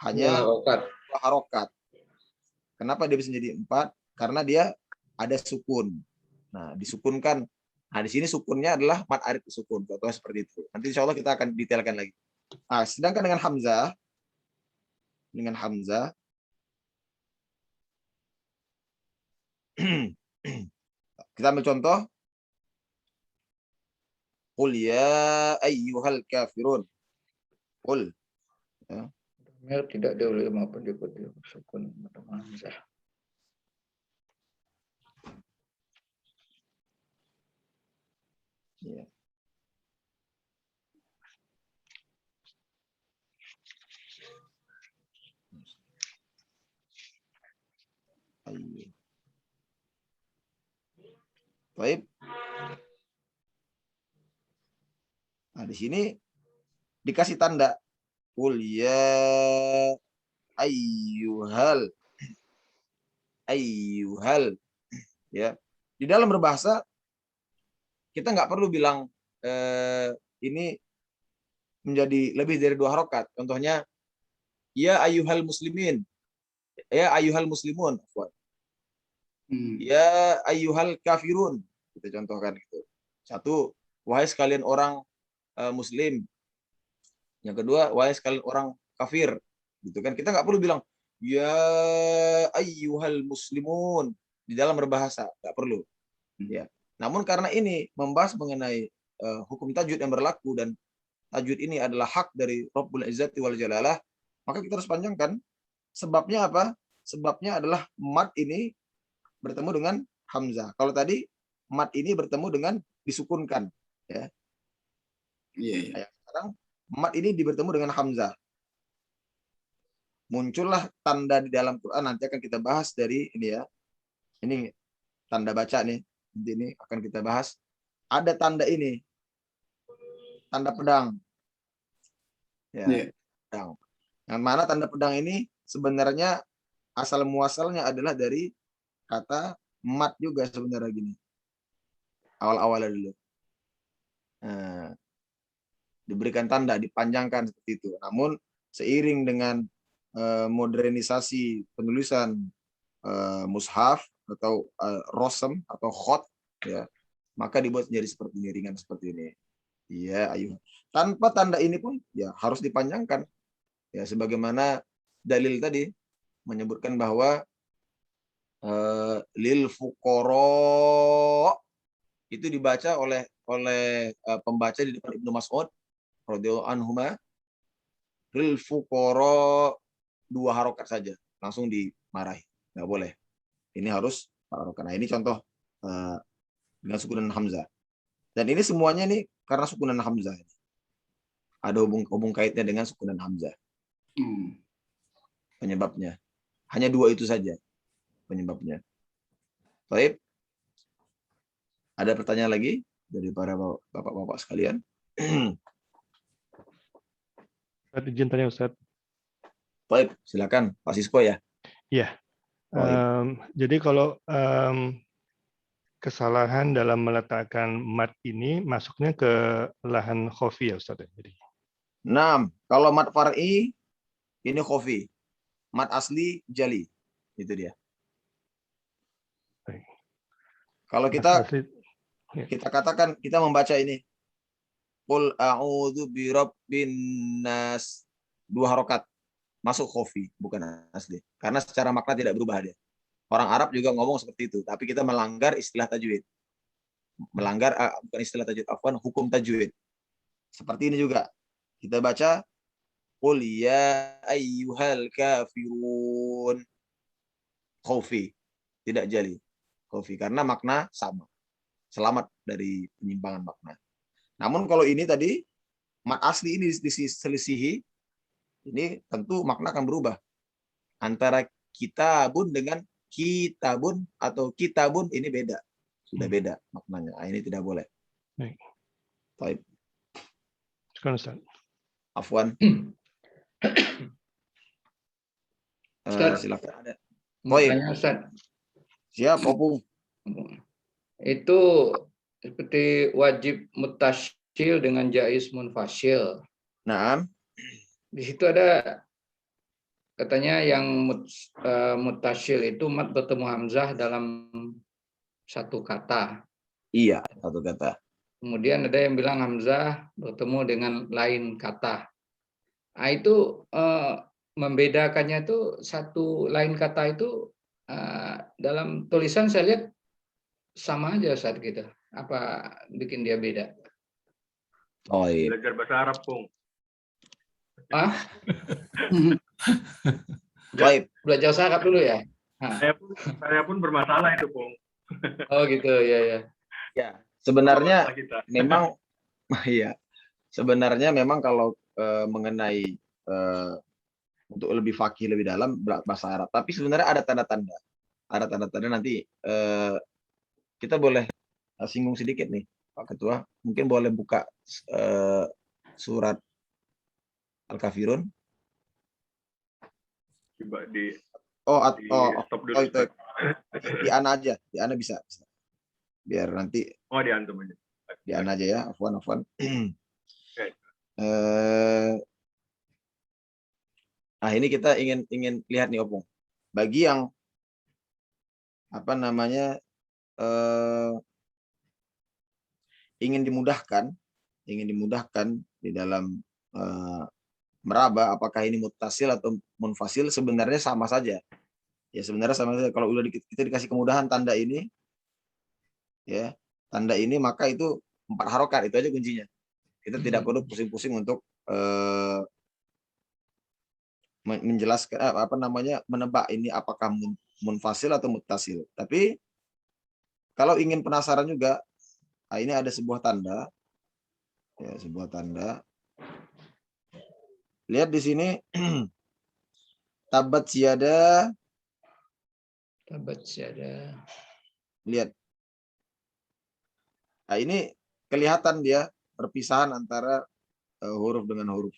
hanya 2 harokat. Kenapa dia bisa menjadi 4? Karena dia ada sukun. Nah, disukunkan. Nah, di sini sukunnya adalah mad arid sukun. Contohnya seperti itu. Nanti insya Allah kita akan detailkan lagi. Nah, sedangkan dengan Hamzah, kita ambil contoh. Qul ya ayyuhal kafirun. Qul. Ya. Tidak dahulu maupun diikuti sukun atau hamzah. Ya. Baik. Nah, di sini dikasih tanda. Qul ya ayyuhal. Ya. Di dalam berbahasa kita nggak perlu bilang ini menjadi lebih dari 2 harokat. Contohnya ya ayyuhal muslimin. Ya ayyuhal muslimun. Ya ayyuhal kafirun. Kita contohkan gitu. 1, wahai sekalian orang muslim. Yang kedua, wahai sekalian orang kafir. Gitu kan. Kita nggak perlu bilang ya ayyuhal muslimun di dalam berbahasa, nggak perlu. Ya. Namun karena ini membahas mengenai hukum tajwid yang berlaku dan tajwid ini adalah hak dari Rabbul Izzati wal Jalalah, maka kita harus panjangkan. Sebabnya apa? Sebabnya adalah mad ini bertemu dengan hamzah. Kalau tadi mad ini bertemu dengan disukunkan, ya. Iya. Sekarang mad ini bertemu dengan hamzah. Muncullah tanda di dalam Quran, nanti akan kita bahas dari ini ya. Ini tanda baca nih. Nanti ini akan kita bahas. Ada tanda ini. Tanda pedang. Ya, pedang. Yang mana tanda pedang ini sebenarnya asal muasalnya adalah dari kata mat juga sebenarnya gini. Awal-awalnya dulu. Nah, diberikan tanda, dipanjangkan seperti itu. Namun seiring dengan modernisasi penulisan mushaf atau rosem atau khot, ya, maka dibuat jadi seperti ini, ringan seperti ini. Iya, ayo. Tanpa tanda ini pun ya harus dipanjangkan. Ya, sebagaimana dalil tadi menyebutkan bahwa lil fuqara itu dibaca oleh pembaca di depan Ibnu Mas'ud radhiyallahu anhuma, lil fuqara 2 harokat saja, langsung dimarahi. Nggak boleh. Ini harus harokat. Nah, ini contoh dengan sukunan hamzah. Dan ini semuanya nih karena sukunan hamzah. Ada hubung kaitnya dengan sukunan hamzah. Penyebabnya. Hanya 2 itu saja penyebabnya. Baik. Ada pertanyaan lagi dari para bapak-bapak sekalian? Ustaz, izin tanya Ustaz. Baik, silakan Pak Sisko ya. Iya. Jadi kalau kesalahan dalam meletakkan mat ini masuknya ke lahan khofi ya Ustaz. Jadi. Nah, kalau mat far'i ini khofi. Mat asli jali. Itu dia. Baik. Kalau kita katakan, kita membaca ini. Qul a'udzu birabbin nas. 2 harokat. Masuk khofi, bukan asli. Karena secara makna tidak berubah dia. Orang Arab juga ngomong seperti itu. Tapi kita melanggar istilah tajwid. Melanggar, bukan istilah tajwid, afwan, hukum tajwid. Seperti ini juga. Kita baca, Qul ya ayyuhal kafirun. Khofi. Tidak jali. Khofi. Karena makna sama. Selamat dari penyimpangan makna. Namun kalau ini tadi, mat asli ini diselisihi, ini tentu makna akan berubah. Antara kitabun dengan kitabun atau kitabun ini beda. Sudah beda maknanya. Nah, ini tidak boleh. Baik. Baik. Sekarang Ustaz. Afwan. Ustaz. Silakan ada. Makanya Ustaz, Siap, Opung. itu seperti wajib mutasyil dengan jaiz munfasil. Nah, Di situ ada katanya yang mutasyil itu mat bertemu hamzah dalam satu kata. iya, satu kata. Kemudian ada yang bilang hamzah bertemu dengan lain kata. Nah, itu membedakannya itu satu lain kata itu dalam tulisan saya lihat sama aja saat gitu. Apa bikin dia beda? Baik. Belajar bahasa Arab, Pung. Ah, Baik. belajar Arab dulu ya. Saya pun bermasalah itu, Pung. Oh gitu, ya. Ya, sebenarnya Masalah kita. memang iya. Sebenarnya memang kalau mengenai untuk lebih fakih lebih dalam bahasa Arab, tapi sebenarnya ada tanda-tanda. Ada tanda-tanda nanti kita boleh singgung sedikit nih, Pak Ketua. Mungkin boleh buka surat Al-Kafirun. Coba di stop dulu. itu. Di Ana aja, di Ana bisa. Biar nanti Oh, diantum aja. di Ana aja ya, Afwan. Oke. Nah, ini kita ingin lihat nih, Opung. Bagi yang apa namanya ingin dimudahkan di dalam meraba apakah ini muttasil atau munfasil, sebenarnya sama saja. Ya, sebenarnya sama saja. Kalau udah kita dikasih kemudahan tanda ini, ya, tanda ini, maka itu 4 harokat, itu aja kuncinya. Kita tidak perlu pusing-pusing untuk menjelaskan apa namanya menebak ini apakah munfasil atau muttasil. Tapi kalau ingin penasaran juga, nah ini ada sebuah tanda, ya, sebuah tanda. Lihat di sini, tabat siada. Lihat. Nah, ini kelihatan dia perpisahan antara huruf dengan huruf,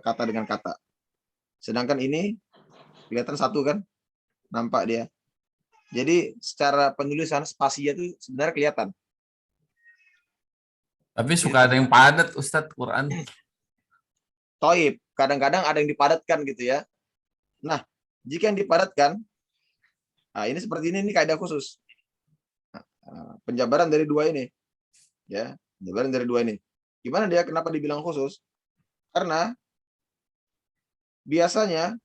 kata dengan kata. Sedangkan ini kelihatan satu kan, nampak dia. Jadi secara penulisan spasinya itu sebenarnya kelihatan. Tapi suka ada yang padat, Ustadz, Quran. Toib, kadang-kadang ada yang dipadatkan gitu ya. Nah, jika yang dipadatkan, nah ini seperti ini kaidah khusus. Penjabaran dari dua ini, ya, penjabaran dari dua ini. Gimana dia? Kenapa dibilang khusus? Karena biasanya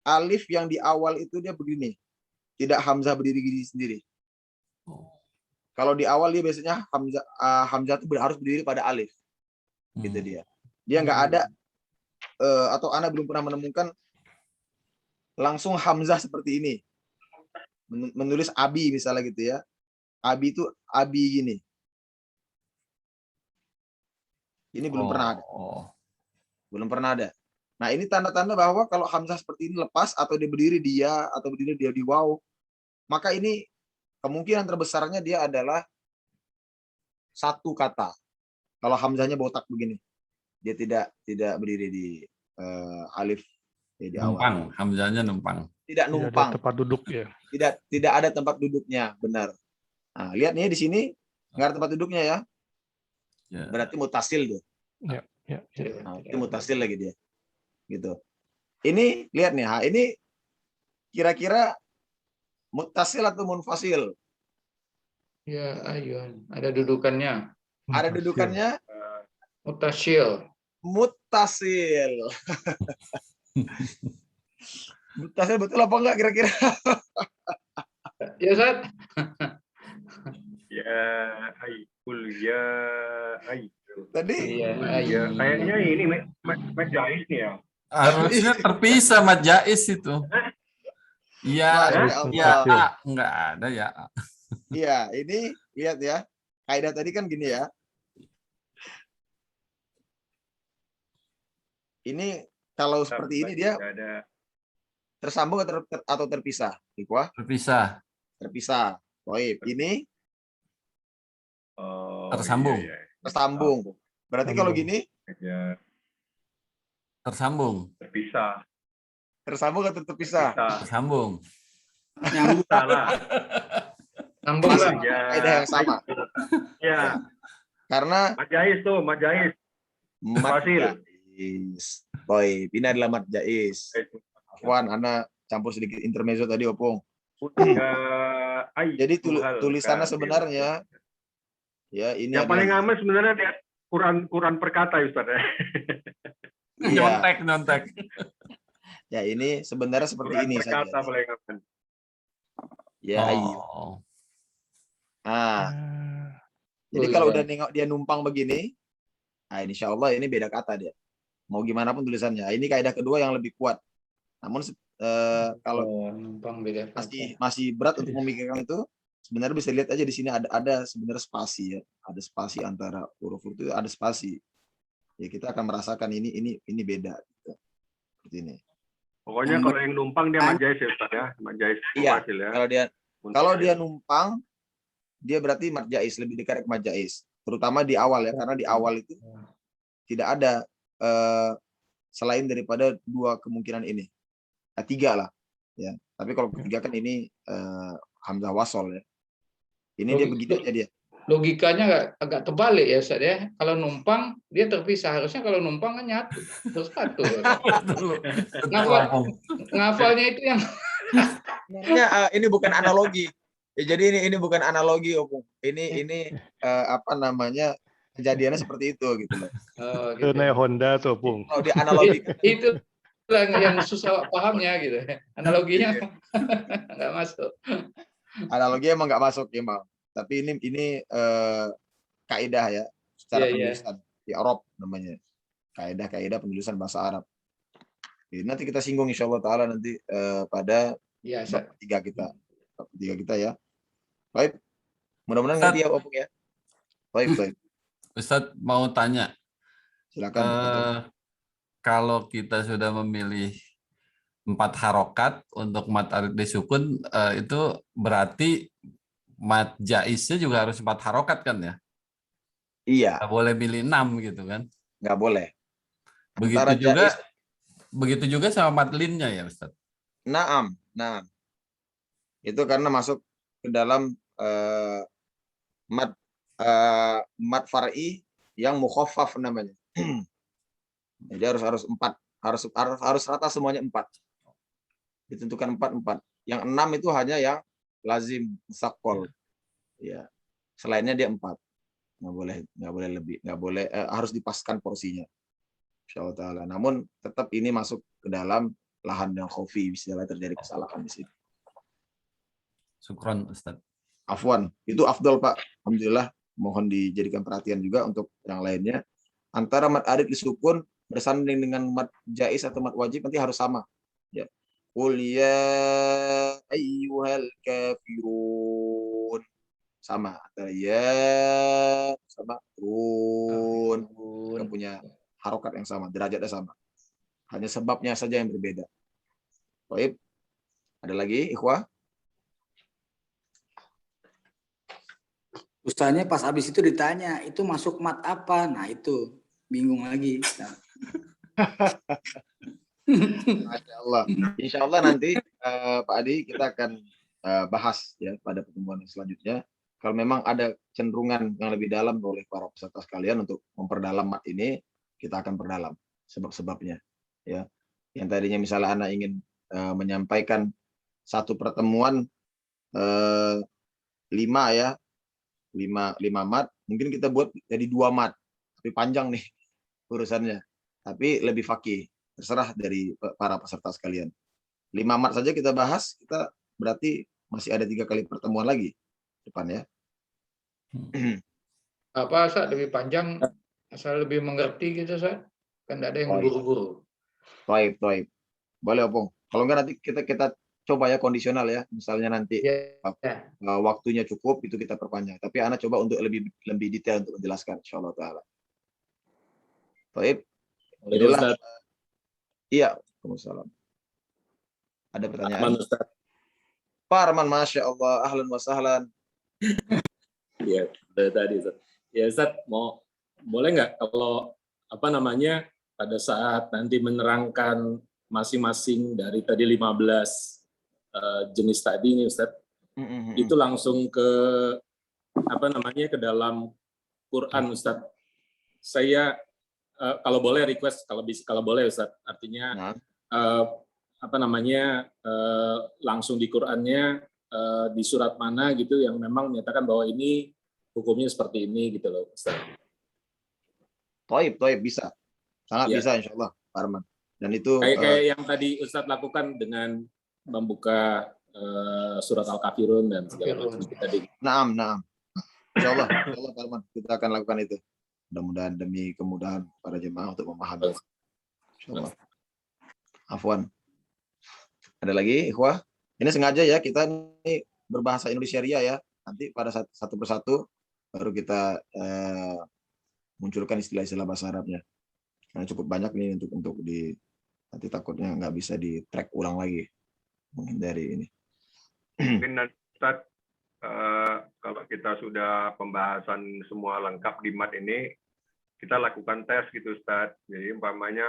alif yang di awal itu dia begini, tidak hamzah berdiri sendiri. Kalau di awal dia biasanya hamzah itu harus berdiri pada alif, gitu dia. Dia nggak ada atau Ana belum pernah menemukan langsung hamzah seperti ini, menulis abi misalnya gitu ya. Abi itu abi gini. Ini belum pernah ada. Belum pernah ada. Nah, ini tanda-tanda bahwa kalau hamzah seperti ini lepas atau dia berdiri dia atau berdiri dia di waw, maka ini kemungkinan terbesarnya dia adalah satu kata. Kalau hamzahnya botak begini, dia tidak berdiri di alif ya, di awal. Numpang, hamzahnya numpang. Tidak numpang. Tidak ada tempat duduk ya. Tidak ada tempat duduknya, benar. Nah, lihat nih di sini nggak ada tempat duduknya ya. Ya. Berarti mutasil tuh. Ya. Nah, itu mutasil lagi dia. Gitu. Ini lihat nih, ini kira-kira mutasil atau munfasil? Ya, ayun. Ada dudukannya. Ada dudukannya? Mutasyil. Mutasil. Mutasil betul apa enggak kira-kira? Ya, Ustaz. Ya, ya, Tadi ya, kayaknya ini Mat Jais nih ya. Harusnya terpisah Mat Jais itu. Iya, ya, enggak ada ya. Iya, ini lihat ya. Kaidah tadi kan gini ya. Ini kalau seperti ini dia tersambung atau terpisah? Ikhwah, Terpisah. terpisah. Baik, ini Oh, Tersambung. iya, iya. tersambung. Berarti kalau Sambung. gini Ya, Tersambung. terpisah. tersambung atau terpisah? Tersambung. Nyambung. Salah. Sambung Masih Pak. Ya. kaidah yang sama. Ya, Karena Mat Jais tuh, Mat Jais. mat Fasil. jais. Baik, ini adalah mat jais. Afwan, Ana campur sedikit intermezzo tadi, Opung. Jadi tulisannya sebenarnya ya ini yang paling adalah aman sebenarnya dia Quran perkata Ustaz ya. iya, Nyontek. ya ini sebenarnya seperti Quran ini perkata saja. paling aman. Ya, ayo. Oh. Ah, jadi Oh, kalau iya. udah nengok dia numpang begini, nah insya Allah ini beda kata dia. Mau gimana pun tulisannya. Ini kaidah kedua yang lebih kuat. Namun kalau Oh, numpang beda kata. masih berat untuk memikirkan itu, sebenarnya bisa lihat aja di sini ada sebenarnya spasi ya. Ada spasi antara huruf itu, ada spasi. Ya kita akan merasakan ini beda gitu. Seperti ini. Pokoknya kalau yang numpang dia Mat Jais ya Ustaz ya. Mat Jais Iya, Fasil ya. Kalau dia numpang, dia berarti mat jais, lebih dekat ke mat jais. Terutama di awal ya, karena di awal itu tidak ada selain daripada dua kemungkinan ini. Nah, tiga lah. Ya. Tapi kalau ketiga kan ini hamzah wasol ya. Ini dia begitu aja dia. Logikanya agak terbalik ya Ustaz ya. Kalau numpang dia terpisah. Harusnya kalau numpang kan nyatu. Bersatu. Ngafalnya itu yang Sebenarnya ini bukan analogi. Ya, jadi ini bukan analogi, Opung. Ini apa namanya kejadiannya seperti itu gitu loh. oh, Itu gitu. naik Honda tuh, Pung. Kalau di analogi Itu yang susah pahamnya gitu. Analoginya nggak masuk. analogi emang nggak masuk emang. Tapi ini kaidah ya secara Iya, iya. penulisan di Arab namanya. Kaidah penulisan bahasa Arab. Jadi, nanti kita singgung insya Allah Taala nanti pada Iya, bab ketiga kita ya. Baik. Mudah-mudahan ngerti ya Opung ya. Baik. Ustadz mau tanya. Silakan. Kalau kita sudah memilih 4 harokat untuk mat arid disukun, itu berarti mat jaisnya juga harus 4 harokat kan ya? Iya. Nggak boleh milih 6 gitu kan? Nggak boleh. Begitu juga sama mat linnya ya Ustaz? Naam. Itu karena masuk ke dalam mat far'i yang mukhaffaf namanya. Jadi harus 4, harus rata semuanya 4. Ditentukan 4. Yang 6 itu hanya yang lazim musaqqal. Ya. Selainnya dia 4. Nggak boleh lebih, nggak boleh harus dipaskan porsinya. Insyaallah taala. Namun tetap ini masuk ke dalam lahan yang khafi, bisa terjadi kesalahan di sini. Syukron Ustaz. Afwan, itu afdal Pak. Alhamdulillah, mohon dijadikan perhatian juga untuk yang lainnya. Antara mat arid disukun bersanding dengan mat jais atau mat wajib nanti harus sama. Ya. Qul ya ayyuhal kafirun. Sama. Antara ya sama run. Kita punya harokat yang sama, derajatnya sama. Hanya sebabnya saja yang berbeda. Baik. Ada lagi, ikhwah? Ustaznya pas habis itu ditanya, itu masuk mat apa? Nah itu, bingung lagi. Masya Allah. Insya Allah nanti Pak Adi kita akan bahas ya pada pertemuan selanjutnya. Kalau memang ada cenderungan yang lebih dalam oleh para peserta sekalian untuk memperdalam mat ini, kita akan perdalam sebab-sebabnya. Ya, yang tadinya misalnya Anda ingin menyampaikan satu pertemuan 5 ya, 5 mat, mungkin kita buat jadi 2 mat, tapi panjang nih urusannya, tapi lebih fakih, terserah dari para peserta sekalian. 5 mat saja kita bahas, kita berarti masih ada 3 kali pertemuan lagi depan ya. Apa Ustaz lebih panjang asal lebih mengerti gitu Ustaz? Kan tidak ada yang buru-buru. Baik. Boleh Opung. Kalau enggak nanti kita coba ya kondisional ya. Misalnya nanti waktunya cukup itu kita perpanjang. Tapi Ana coba untuk lebih detail untuk menjelaskan insyaallah taala. Baik. Inilah iya, Waalaikumsalam. Ada pertanyaan? Aman, Ustaz. Pak Arman, Masya Allah, ahlan wa sahlan. Ya, dari tadi, Ustaz. Ya, Ustaz, boleh nggak kalau pada saat nanti menerangkan masing-masing dari tadi 15 jenis tadi ini, Ustaz, itu langsung ke ke dalam Quran, Ustaz. Saya kalau boleh request, kalau boleh, Ustaz, artinya langsung di Qurannya, di surat mana gitu yang memang menyatakan bahwa ini hukumnya seperti ini gitu loh, Ustaz. Toib, bisa. Sangat bisa insya Allah, Pak Arman. Dan itu kayak yang tadi Ustaz lakukan dengan membuka surat Al-Kafirun dan segala macam tadi. Naam. Insya Allah Pak Arman, kita akan lakukan itu. Mudah-mudahan demi kemudahan para jemaah untuk memahami. Insya Allah. Afwan. Ada lagi, Ikhwah? Ini sengaja ya, kita ini berbahasa Indonesia Ria ya. Nanti pada satu persatu baru kita munculkan istilah-istilah bahasa Arabnya. Karena cukup banyak nih untuk nanti takutnya nggak bisa di track ulang lagi, menghindari ini. Mungkin nanti Ustaz, kalau kita sudah pembahasan semua lengkap di mat ini, kita lakukan tes gitu Ustaz. Jadi umpamanya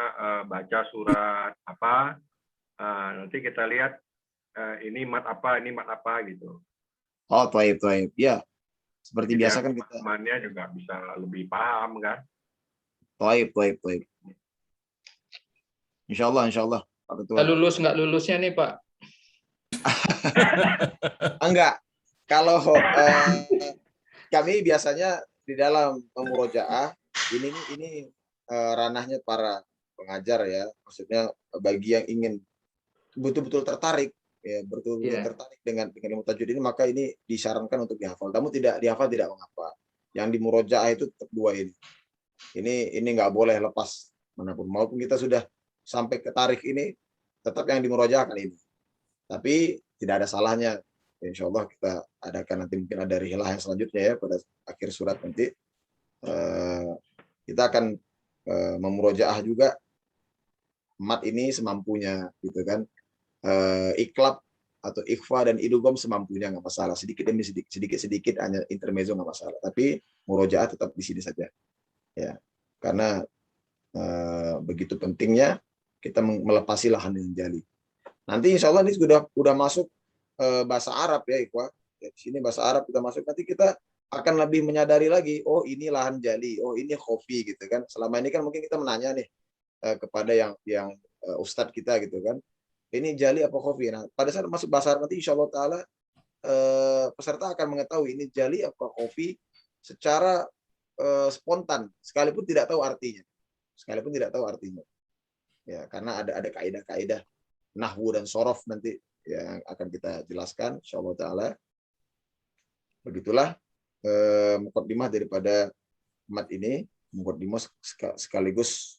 baca surat apa, nanti kita lihat ini mat apa gitu. Oh, taib. Ya, seperti Jadi biasa kan kita. temannya juga bisa lebih paham kan. Taib. Insya Allah, Pak Ketua. Nggak lulusnya nih Pak? Enggak. Kalau kami biasanya di dalam murojaah ini ranahnya para pengajar ya. Maksudnya bagi yang ingin betul-betul tertarik ya, tertarik dengan ilmu tajwid ini, maka ini disarankan untuk dihafal. Kamu tidak dihafal tidak mengapa. Yang di murojaah itu tetap dua ini. Ini nggak boleh lepas manapun. Maupun kita sudah sampai ke tarikh ini, tetap yang di murojaah kali ini. Tapi tidak ada salahnya. Insya Allah kita adakan nanti, mungkin ada rihilah yang selanjutnya ya, pada akhir surat nanti. Kita akan memurojaah juga mat ini semampunya gitu kan. Iklab atau ikhfa dan idgham semampunya, nggak masalah, sedikit demi sedikit hanya intermezzo nggak masalah, tapi murojaah tetap di sini saja ya, karena begitu pentingnya kita melepasi lahan yang jali. Nanti insya Allah ini sudah masuk bahasa Arab ya ikhwah ya, di sini bahasa Arab kita masuk, nanti kita akan lebih menyadari lagi, oh ini lahan jali, oh ini khofi gitu kan. Selama ini kan mungkin kita menanya nih kepada yang ustadz kita gitu kan, ini jali apa khofi. Nah, pada saat masuk bahasa Arab nanti insya Allah ta'ala peserta akan mengetahui ini jali apa khofi secara spontan, sekalipun tidak tahu artinya. Ya, karena ada kaidah-kaidah nahwu dan sorof nanti yang akan kita jelaskan insya Allah ta'ala. Begitulah muqaddimah daripada mat ini, muqaddimah sekaligus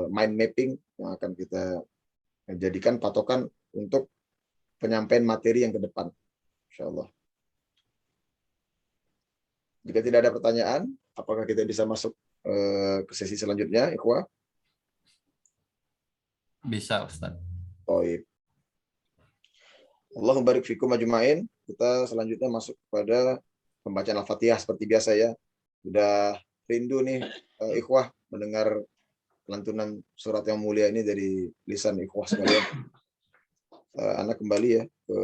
mind mapping yang akan kita jadikan patokan untuk penyampaian materi yang ke depan insyaallah. Jika tidak ada pertanyaan, apakah kita bisa masuk ke sesi selanjutnya, ikhwah? Bisa, Ustaz. Baik. Allahumma barik fikum ajma'in. Kita selanjutnya masuk kepada pembacaan Al-Fatihah seperti biasa ya. Sudah rindu nih ikhwah mendengar lantunan surat yang mulia ini dari lisan ikhwah sekalian. Anak kembali ya ke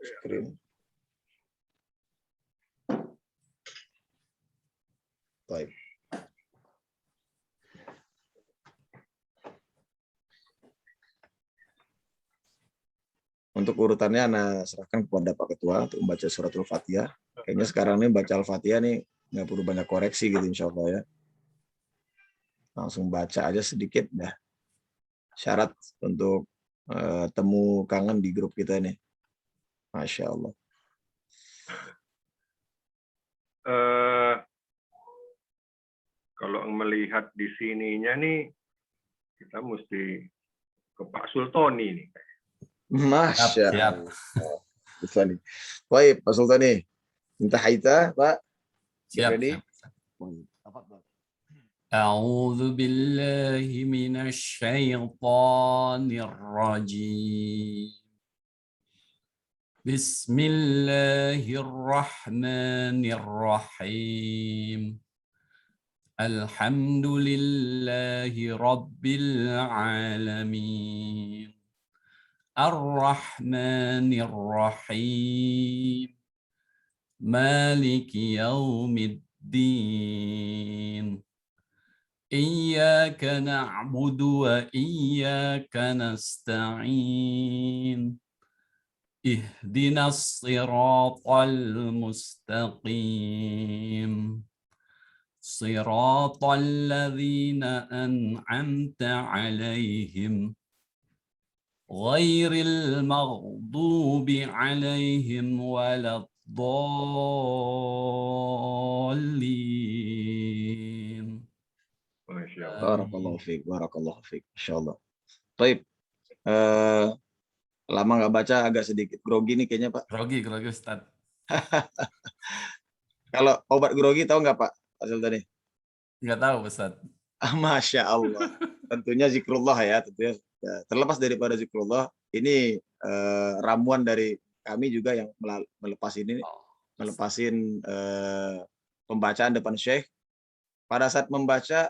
screen. Baik. Untuk urutannya Ana serahkan kepada Pak Ketua untuk membaca suratul Fatihah. Kayaknya sekarang ini baca Al-Fatihah nih nggak perlu banyak koreksi gitu insya Allah ya. Langsung baca aja sedikit dah. Syarat untuk temu kangen di grup kita nih. Masya Allah. Kalau melihat di sininya nih, kita mesti ke Pak Sultoni nih. Masya Siap. Allah. Bisa nih. Baik, Pak Sultoni. Minta haita, Pak. Siap. Ready? Siap. Apa, Pak? أعوذ بالله من الشيطان الرجيم. بسم الله الرحمن الرحيم. الحمد لله رب العالمين. الرحمن الرحيم. مالك يوم الدين. إياك نعبد وإياك نستعين. اهدنا الصراط المستقيم. صراط الذين أنعمت عليهم غير المغضوب عليهم ولا الضالين. Masya Allah. Barakallahu fiik, barakallahu fiik. Insyaallah. Baik. Lama nggak baca, agak sedikit grogi nih kayaknya, Pak. Grogi Ustaz. Kalau obat grogi tahu nggak, Pak? Pak Sultan nih? Nggak tahu Ustaz. Masya Allah. Tentunya zikrullah ya, tentunya. Ya, terlepas daripada zikrullah, ini ramuan dari kami juga yang melepasin pembacaan depan Syekh. Pada saat membaca,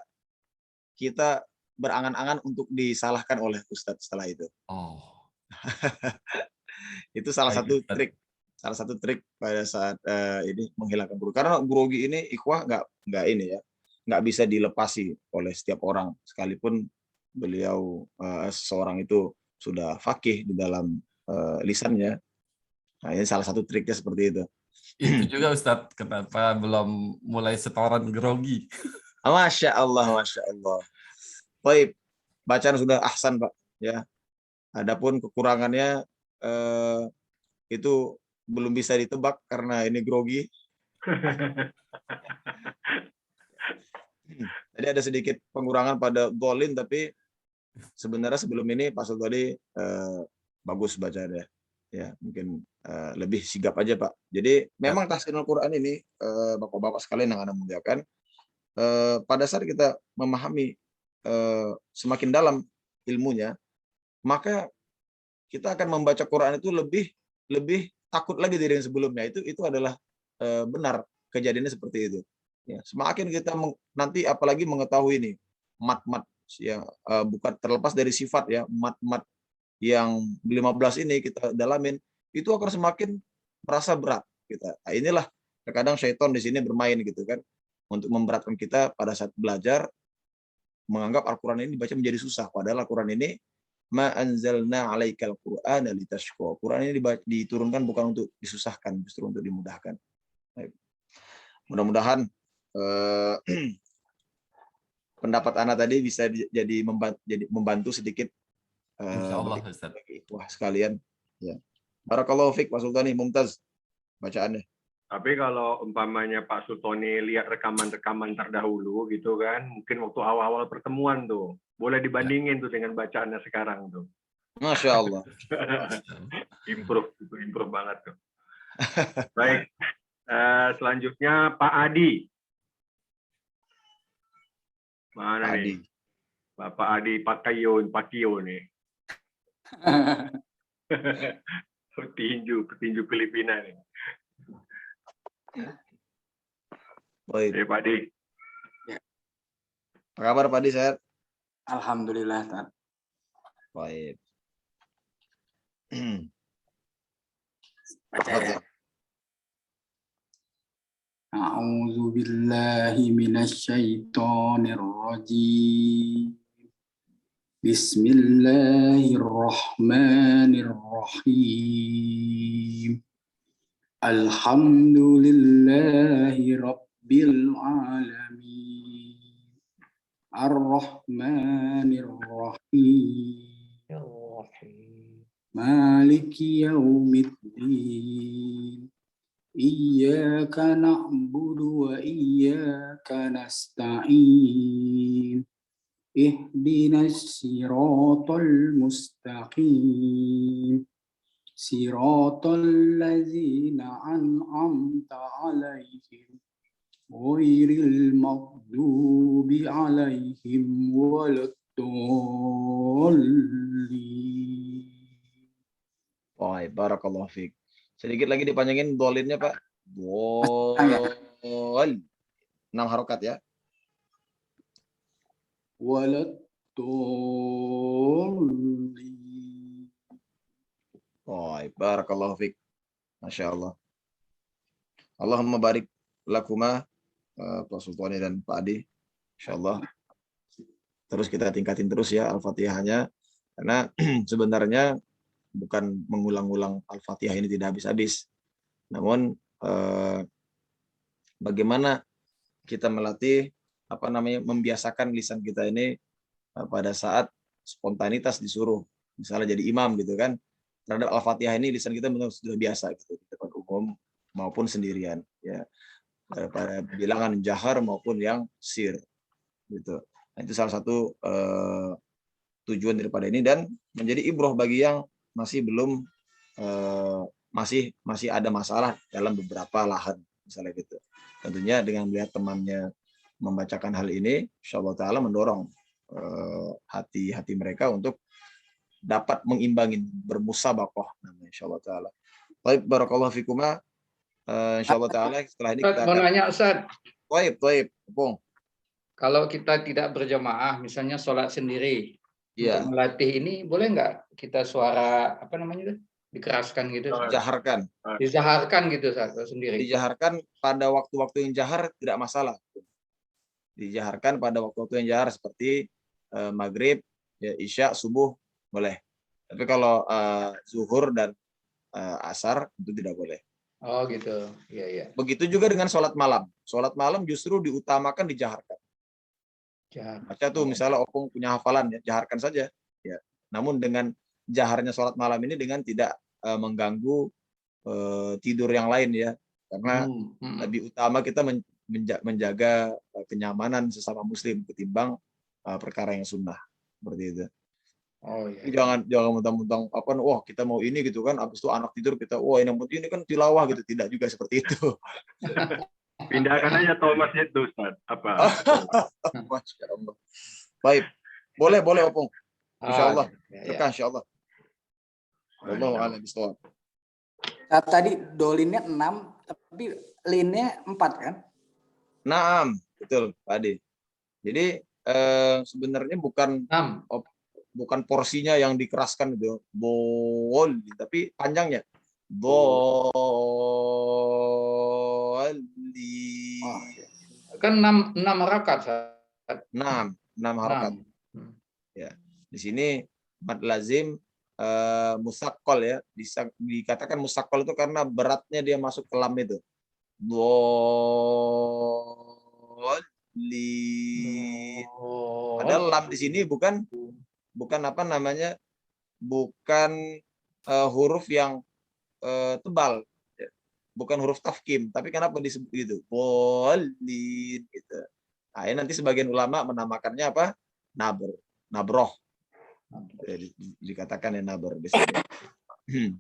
kita berangan-angan untuk disalahkan oleh Ustadz setelah itu. Oh. Itu salah Baik, satu trik pada saat ini menghilangkan grogi. Karena grogi ini ikhwah nggak bisa dilepasi oleh setiap orang, sekalipun beliau seseorang itu sudah fakih di dalam lisannya. Nah, ini salah satu triknya seperti itu. Itu juga Ustadz, kenapa belum mulai setoran grogi? Masya Allah, Masya Allah. Baik, bacaan sudah ahsan, Pak. Ya, adapun kekurangannya itu belum bisa ditebak karena ini grogi. Jadi ada sedikit pengurangan pada dolin, tapi sebenarnya sebelum ini Pak Sultani bagus bacaannya. Ya, mungkin lebih sigap aja, Pak. Jadi memang tahsinul Quran ini, bapak-bapak sekalian yang Anda muliakan, pada saat kita memahami semakin dalam ilmunya, maka kita akan membaca Quran itu lebih takut lagi dari yang sebelumnya. Itu adalah benar kejadiannya seperti itu. Ya, semakin kita nanti apalagi mengetahui ini mat-mat yang bukan terlepas dari sifat ya, mat-mat yang 15 ini kita dalamin, itu akan semakin merasa berat kita. Nah, inilah terkadang syaitan di sini bermain gitu kan, untuk memberatkan kita pada saat belajar, menganggap Al-Quran ini dibaca menjadi susah. Padahal Al-Quran ini ma anzalna 'alaikal Qur'ana litashqa. Quran ini diturunkan bukan untuk disusahkan, justru untuk dimudahkan. Mudah-mudahan pendapat Ana tadi bisa jadi membantu sedikit Insyaallah Ustaz. Wah, sekalian. Ya. Barakallahu fiik Pak Sultani, mumtaz bacaannya. Tapi kalau umpamanya Pak Sultoni lihat rekaman-rekaman terdahulu gitu kan, mungkin waktu awal-awal pertemuan tuh, boleh dibandingin tuh dengan bacaannya sekarang tuh. Masya Allah. improve banget tuh. Baik, selanjutnya Pak Adi. Mana Pak nih? Adi. Bapak Adi Pakio nih. petinju Filipina nih. Baik. Pak Adi. Apa kabar Pak Adi, sehat? Alhamdulillah, Tat. Baik. Baca ya. A'udzu billahi minasyaitonir rajim. Bismillahirrahmanirrahim. Alhamdulillahi rabbil alamin. Ar-Rahmanir Rahim. Maliki yaumiddin. Iyyaka na'budu wa iyyaka nasta'in. Ihdinas siratal mustaqim. Siratal ladzina an'amta 'alaihim ghairil maghdubi alaihim waladdallin. Wah, barakallahu fiik. Sedikit lagi dipanjangin dolinnya, Pak. Dol. 6 harokat ya. Waladdallin. Wah, barakallahu fiik. Masya Allah. Allahumma barik lakuma, Pak Sultani dan Pak Adi. Insya Allah. Terus kita tingkatin terus ya Al-Fatihahnya. Karena sebenarnya bukan mengulang-ulang Al-Fatihah ini tidak habis-habis. Namun bagaimana kita melatih membiasakan lisan kita ini pada saat spontanitas disuruh misalnya jadi imam gitu kan. Terhadap Al-Fatihah ini lisan kita benar sudah biasa gitu di depan umum maupun sendirian ya. Pada bilangan jahar maupun yang sir gitu. Nah, itu salah satu tujuan daripada ini dan menjadi ibroh bagi yang masih belum masih ada masalah dalam beberapa lahan misalnya gitu. Tentunya dengan melihat temannya membacakan hal ini, insyaallah taala mendorong hati-hati mereka untuk dapat mengimbangin bermusabaqah namanya insyaallah taala. Baik, barakallahu fikuma. Insyaallah taala setelah ini kita Ustaz, mau nanya Ustaz. Baik, Bung. Kalau kita tidak berjamaah, misalnya sholat sendiri, Iya. untuk melatih ini boleh nggak kita suara dikeraskan gitu? Jaharkan. Dijaharkan gitu Ustaz, sendiri. Dijaharkan pada waktu-waktu yang jahar tidak masalah. Dijaharkan pada waktu-waktu yang jahar seperti maghrib, ya, isya, subuh boleh. Tapi kalau zuhur dan asar itu tidak boleh. Oh gitu, iya. Begitu juga dengan sholat malam. Sholat malam justru diutamakan dijaharkan. Baca tuh misalnya opung punya hafalan ya, jaharkan saja. Ya. Namun dengan jaharnya sholat malam ini dengan tidak mengganggu tidur yang lain ya. Karena lebih utama kita menjaga kenyamanan sesama muslim ketimbang perkara yang sunnah seperti itu. Oh iya. Jangan mentang-mentang wah kita mau ini gitu kan, habis itu anak tidur kita wah ini kan tilawah gitu, tidak juga seperti itu. Pindahkan aja tol masjid tuh Ustaz. Apa? Masya Allah. Baik, boleh opung. Insyaallah. Ya. Insyaallah. Wallahu a'lam bishawab. Tadi dolinnya 6 tapi linnya 4 kan? Naam, betul Pak Adi. Jadi sebenarnya bukan porsinya yang dikeraskan itu, bol, tapi panjangnya. Bolli. Kan 6 harakat. 6 harakat. Ya. Di sini mad lazim musaqqal ya. Dikatakan musaqqal itu karena beratnya dia masuk ke lam itu. Bolli. Padahal lam di sini bukan huruf yang tebal, bukan huruf tafkim, tapi kenapa disebut gitu? Bolin gitu. Nah, ini nanti sebagian ulama menamakannya apa? Nabroh. Dikatakan ya nabr di sini.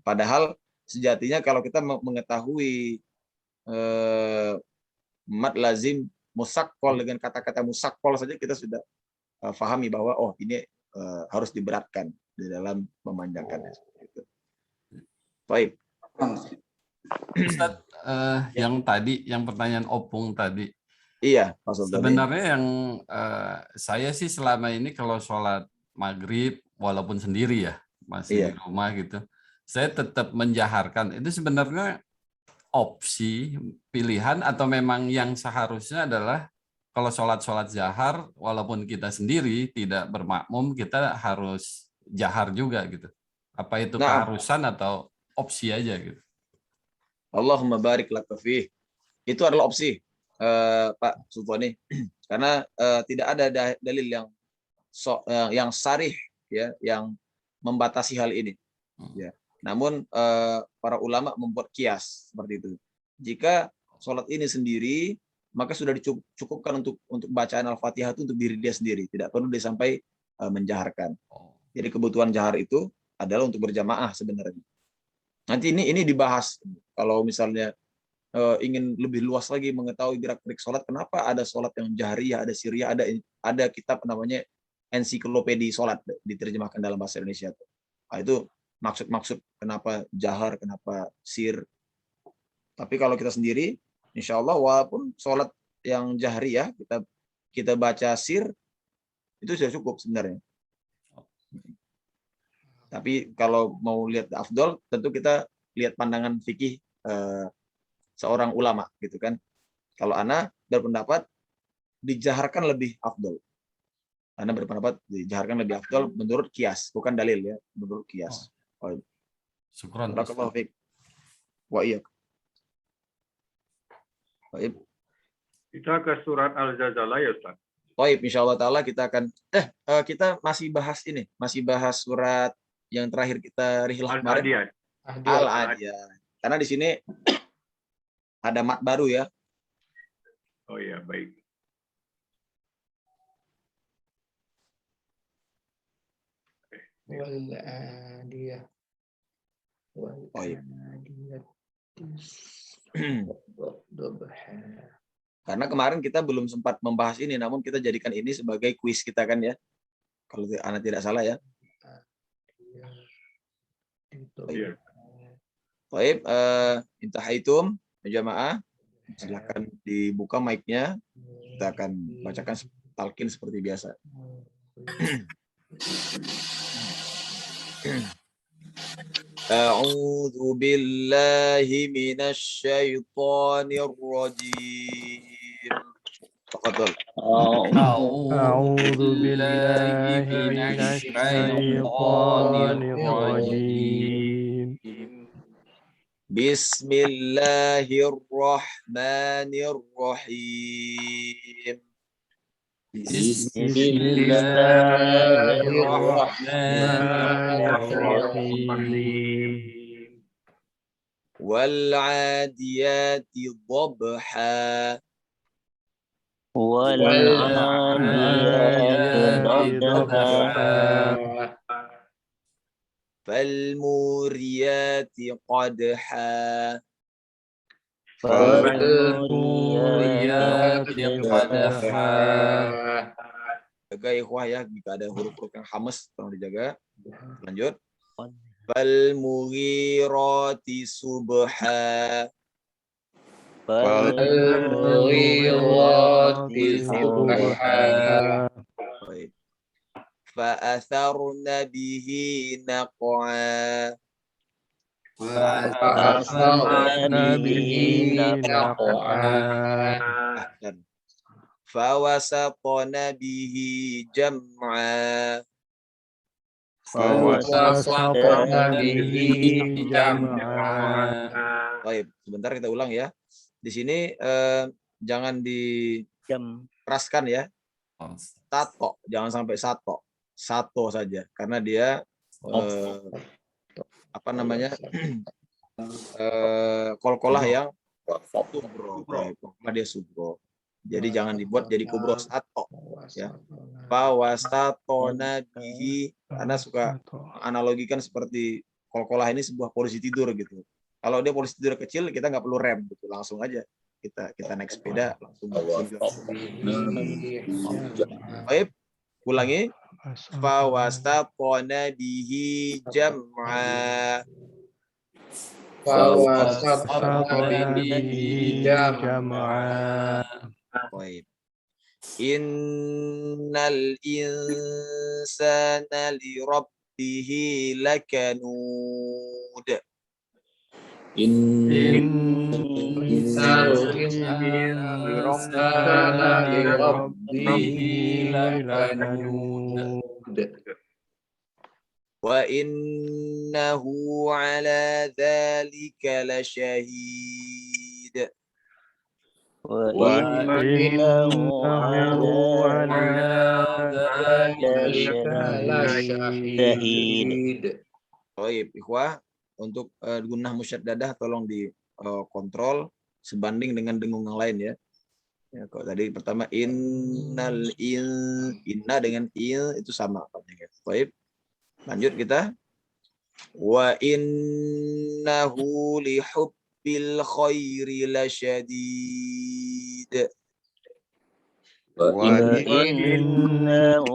Padahal sejatinya kalau kita mengetahui mad lazim musaqqal dengan kata-kata musaqqal saja kita sudah pahami bahwa ini harus diberatkan di dalam memanjangkannya. Baik. Ustaz, yang pertanyaan Opung tadi. Iya, Pak Sultan. Sebenarnya yang saya sih selama ini kalau sholat maghrib, walaupun sendiri ya, masih di rumah gitu, saya tetap menjaharkan. Itu sebenarnya opsi, pilihan, atau memang yang seharusnya adalah kalau sholat jahar, walaupun kita sendiri tidak bermakmum, kita harus jahar juga gitu. Apa itu keharusan atau opsi aja gitu? Allahumma barik laka fih. Itu adalah opsi, Pak Sultani. Karena tidak ada dalil yang sarih ya, yang membatasi hal ini. Ya. Namun para ulama membuat kias seperti itu. Jika sholat ini sendiri, maka sudah dicukupkan untuk bacaan Al-Fatihah itu untuk diri dia sendiri, tidak perlu dia sampai menjaharkan. Jadi kebutuhan jahar itu adalah untuk berjamaah sebenarnya. Nanti ini dibahas kalau misalnya ingin lebih luas lagi mengetahui gerak-gerik sholat, kenapa ada sholat yang jahriyah, ada sirriyah, ada kitab namanya ensiklopedi sholat diterjemahkan dalam bahasa Indonesia. Nah, itu maksud kenapa jahar, kenapa sir. Tapi kalau kita sendiri, insya Allah walaupun sholat yang jahriyah kita baca sir itu sudah cukup sebenarnya. Tapi kalau mau lihat afdol, tentu kita lihat pandangan fikih seorang ulama gitu kan. Kalau ana berpendapat dijaharkan lebih afdol. Ana berpendapat dijaharkan lebih afdol menurut kias, bukan dalil ya, menurut kias. Syukran. Barakallahu fiik. Wa iyyak. Baik. Kita ke surat Al-Zalzalah ya Ustaz. Baik, insyaallah taala kita akan kita masih bahas surat yang terakhir kita rihlah kemarin. Al-Adiyat. Karena di sini ada mat baru ya. Oh ya, baik. Wal-adiyah. Oh iya. Karena kemarin kita belum sempat membahas ini, namun kita jadikan ini sebagai kuis kita kan ya. Kalau ana tidak salah ya. Iya. Baik, intahaitum jamaah. Silakan dibuka mic-nya. Kita akan bacakan talqin seperti biasa. A'udzu billahi minasy syaithanir rajim. Tafadhal. أعوذ بالله من الشيطان الرجيم بسم الله الرحمن الرحيم بسم الله الرحمن الرحيم والعاديات ضبحا والعاديات ضبحا فالموريات قدحا فالموريات قدحا. Jaga ikhwah ya, jika ada huruf-huruf yang hamas tolong dijaga. Lanjut. Falmughirati subha. Baik. Fa'atharna bihi naq'a. Fawasatna bihi jam'a. Baik, sebentar kita ulang ya. Di sini jangan dikeraskan ya. Tato, jangan sampai sato. Sato saja karena dia apa namanya? Kol-kolah yang subro. Karena dia subro. Jadi jangan dibuat jadi kubro sato ya. Fawasatona bihi, karena suka analogikan seperti kol-kolah ini sebuah polisi tidur gitu. Kalau dia polisi tidur kecil, kita nggak perlu rem gitu, langsung aja kita naik sepeda langsung. Baik, ulangi. Fawasatona bihi jam'a. Baik. Innal insana li rabbihi lakanud. Innal insana li rabbihi lakanud. Wa innahu ala dzalika lasyahid. وإنه على ذلك لشهيد. Baik, ikhwah, untuk gunnah musyaddadah tolong dikontrol sebanding dengan dengung yang lain ya. Ya, kalau tadi pertama inna dengan il itu sama artinya. Baik. Lanjut kita. Wa innahu li bil khairi lasyadid. وإنه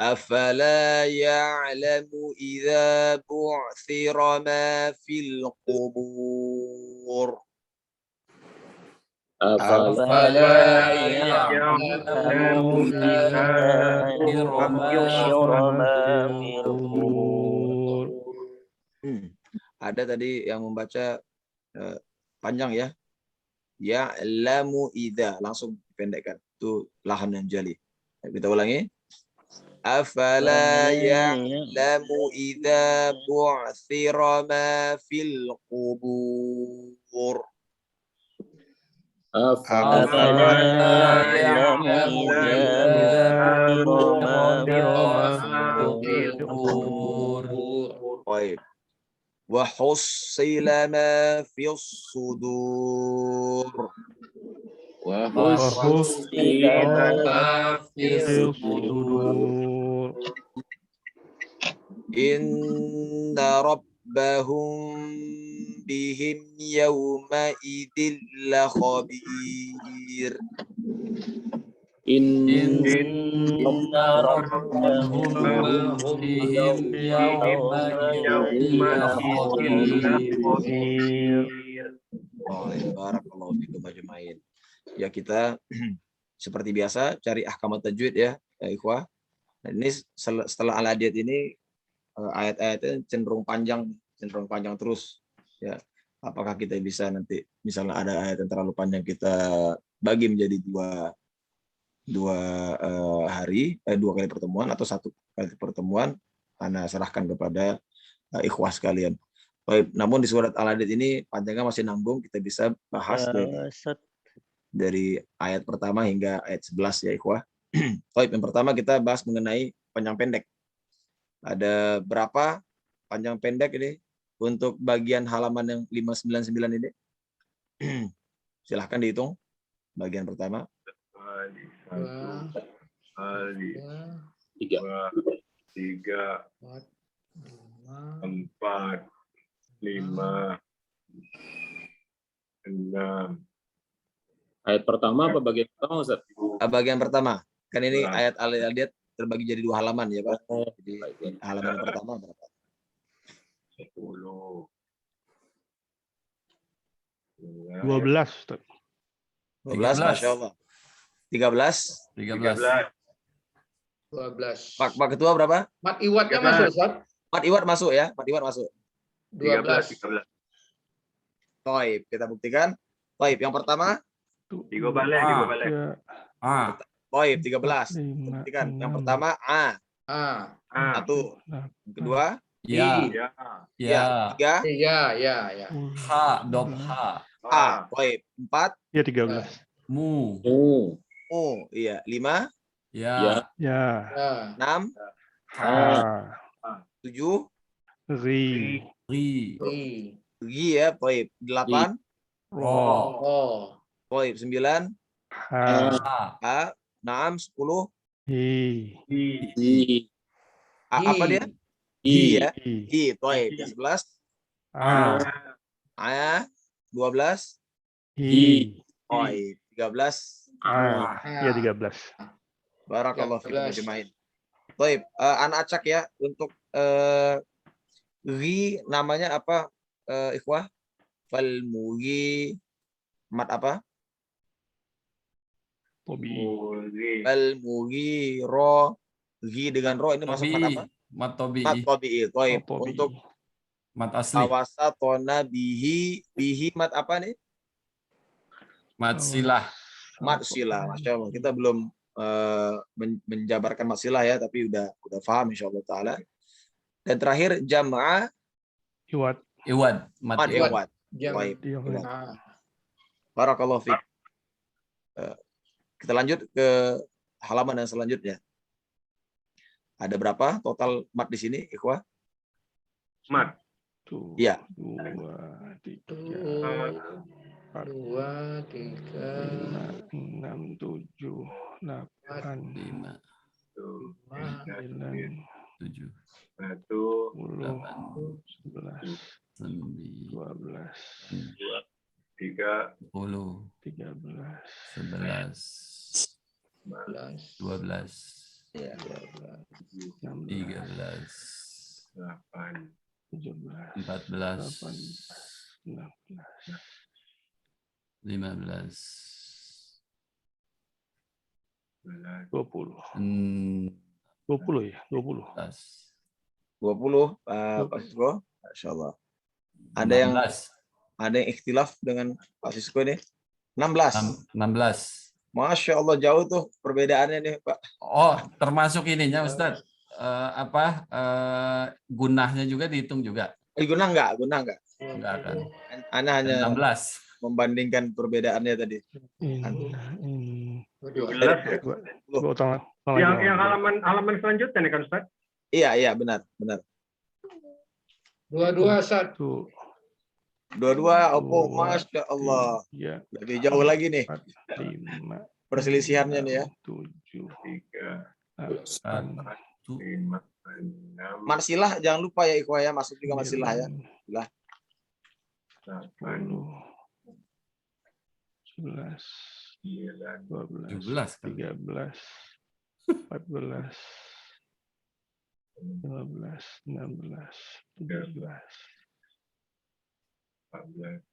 أفلا يعلم إذا بعثر ما في القبور. أفلا يعلم إذا بشر ما في القبور. Ada tadi yang membaca panjang ya. Ya'lamu idza, langsung dipendekkan. Itu lahan yang jali. Kita ulangi. Afala ya'lamu idza bu'thira ma fil qubur. أفلا يعلم إذا بشر ما في القبور. طيب. وحصل ما في الصدور. وحصل ما في الصدور. إن ربهم بهم يومئذ لخبير. إن ربهم بهم Barakallahu fikum ajmain. Ya, kita seperti biasa cari ahkamat tajwid ya ikhwah. Nah, ini setelah al-adiyat ini ayat-ayatnya cenderung panjang terus ya. Apakah kita bisa nanti misalnya ada ayat yang terlalu panjang kita bagi menjadi dua kali pertemuan atau satu kali pertemuan, Anda serahkan kepada ikhwah sekalian. Baik, namun di surat Al-Hadid ini panjangnya masih nanggung, kita bisa bahas dari ayat pertama hingga ayat 11 ya ikhwah. Baik, yang pertama kita bahas mengenai panjang pendek. Ada berapa panjang pendek ini untuk bagian halaman yang 599 ini? Silahkan dihitung bagian pertama. Tiga, 4, 5, 6. Ayat pertama apa bagian pertama, Ustaz? Bagian pertama. Kan ini ayat Al-Adiyat terbagi jadi 2 halaman ya, Pak. Jadi halaman yang pertama berapa? 10. 12, Ustaz. 12, Masya Allah. 13. 12. Pak Ketua berapa? Mat Iwatnya masuk, Ustaz? Mat Iwat masuk ya. Mat Iwat masuk. 12. 13. Baik, kita buktikan. Baik, yang pertama. Tiga balik. Baik, 13. Buktikan. Yang pertama A. Satu. Yang kedua. Ya. Tiga. Ya. Ha, dob ha. A. Baik, 4. Ya 13. Mu. Oh, iya. 5. Ya. 6. Ha. 7. Ri. Ri. Ya, baik. 8. Ro. Baik, 9. Ha. 6. 10. Hi. Apa dia? I ya. I. Baik. 11. A. 12. Hi. Baik. 13. Ya 13. Barakallahu fikum ajmain. Baik, anak acak ya untuk ri namanya apa ikhwah? Fal mugi mat apa? Fal mugi ro ri dengan ro ini masuk mat apa? Mat tobi. Mat tobi. Baik, untuk mat asli. Awasatona bihi mat apa nih? Mat silah. Mat silah. Masya Allah. Kita belum menjabarkan mat silah ya, tapi udah paham insyaallah taala. Dan terakhir jam'a Iwat. Mat iwad. Baik. Barakallahu fiik. Kita lanjut ke halaman yang selanjutnya. Ada berapa total mat di sini, ikhwah? Mat. Iya. 2, 3, 4, 5, 6, 7, 8, 5, 9, 7, 1, 10, 8, 11, 9, 12, 3, 10, 13, 11, 12, Ya. 16, 13, 8, 17, 14, 18, 19, 15, 20. 16, 20 ya, 20. 20, Pak Sisko. Masya Allah. Ada yang 16, ikhtilaf dengan Pak Sisko ini. 16. 16. Masya Allah, jauh tuh perbedaannya nih, Pak. Oh, termasuk ininya Ustadz. Gunahnya juga dihitung juga. Guna enggak? Enggak kan? Ana hanya 16. membandingkan perbedaannya tadi. Ini. 12 ya? Coba utang Yang halaman selanjutnya nih kan Ustaz? Iya, benar. 22 Ustaz. 22, Oppo, Masya Allah. Lebih jauh lagi nih 5, perselisihannya nih ya. 7, 3, 8, 5, 6, Marsilah jangan lupa ya Ikhwah ya, masuk juga marsilah ya. 8, 11, 12, 17 kan? 13, 14, 15, 16, 17, 14,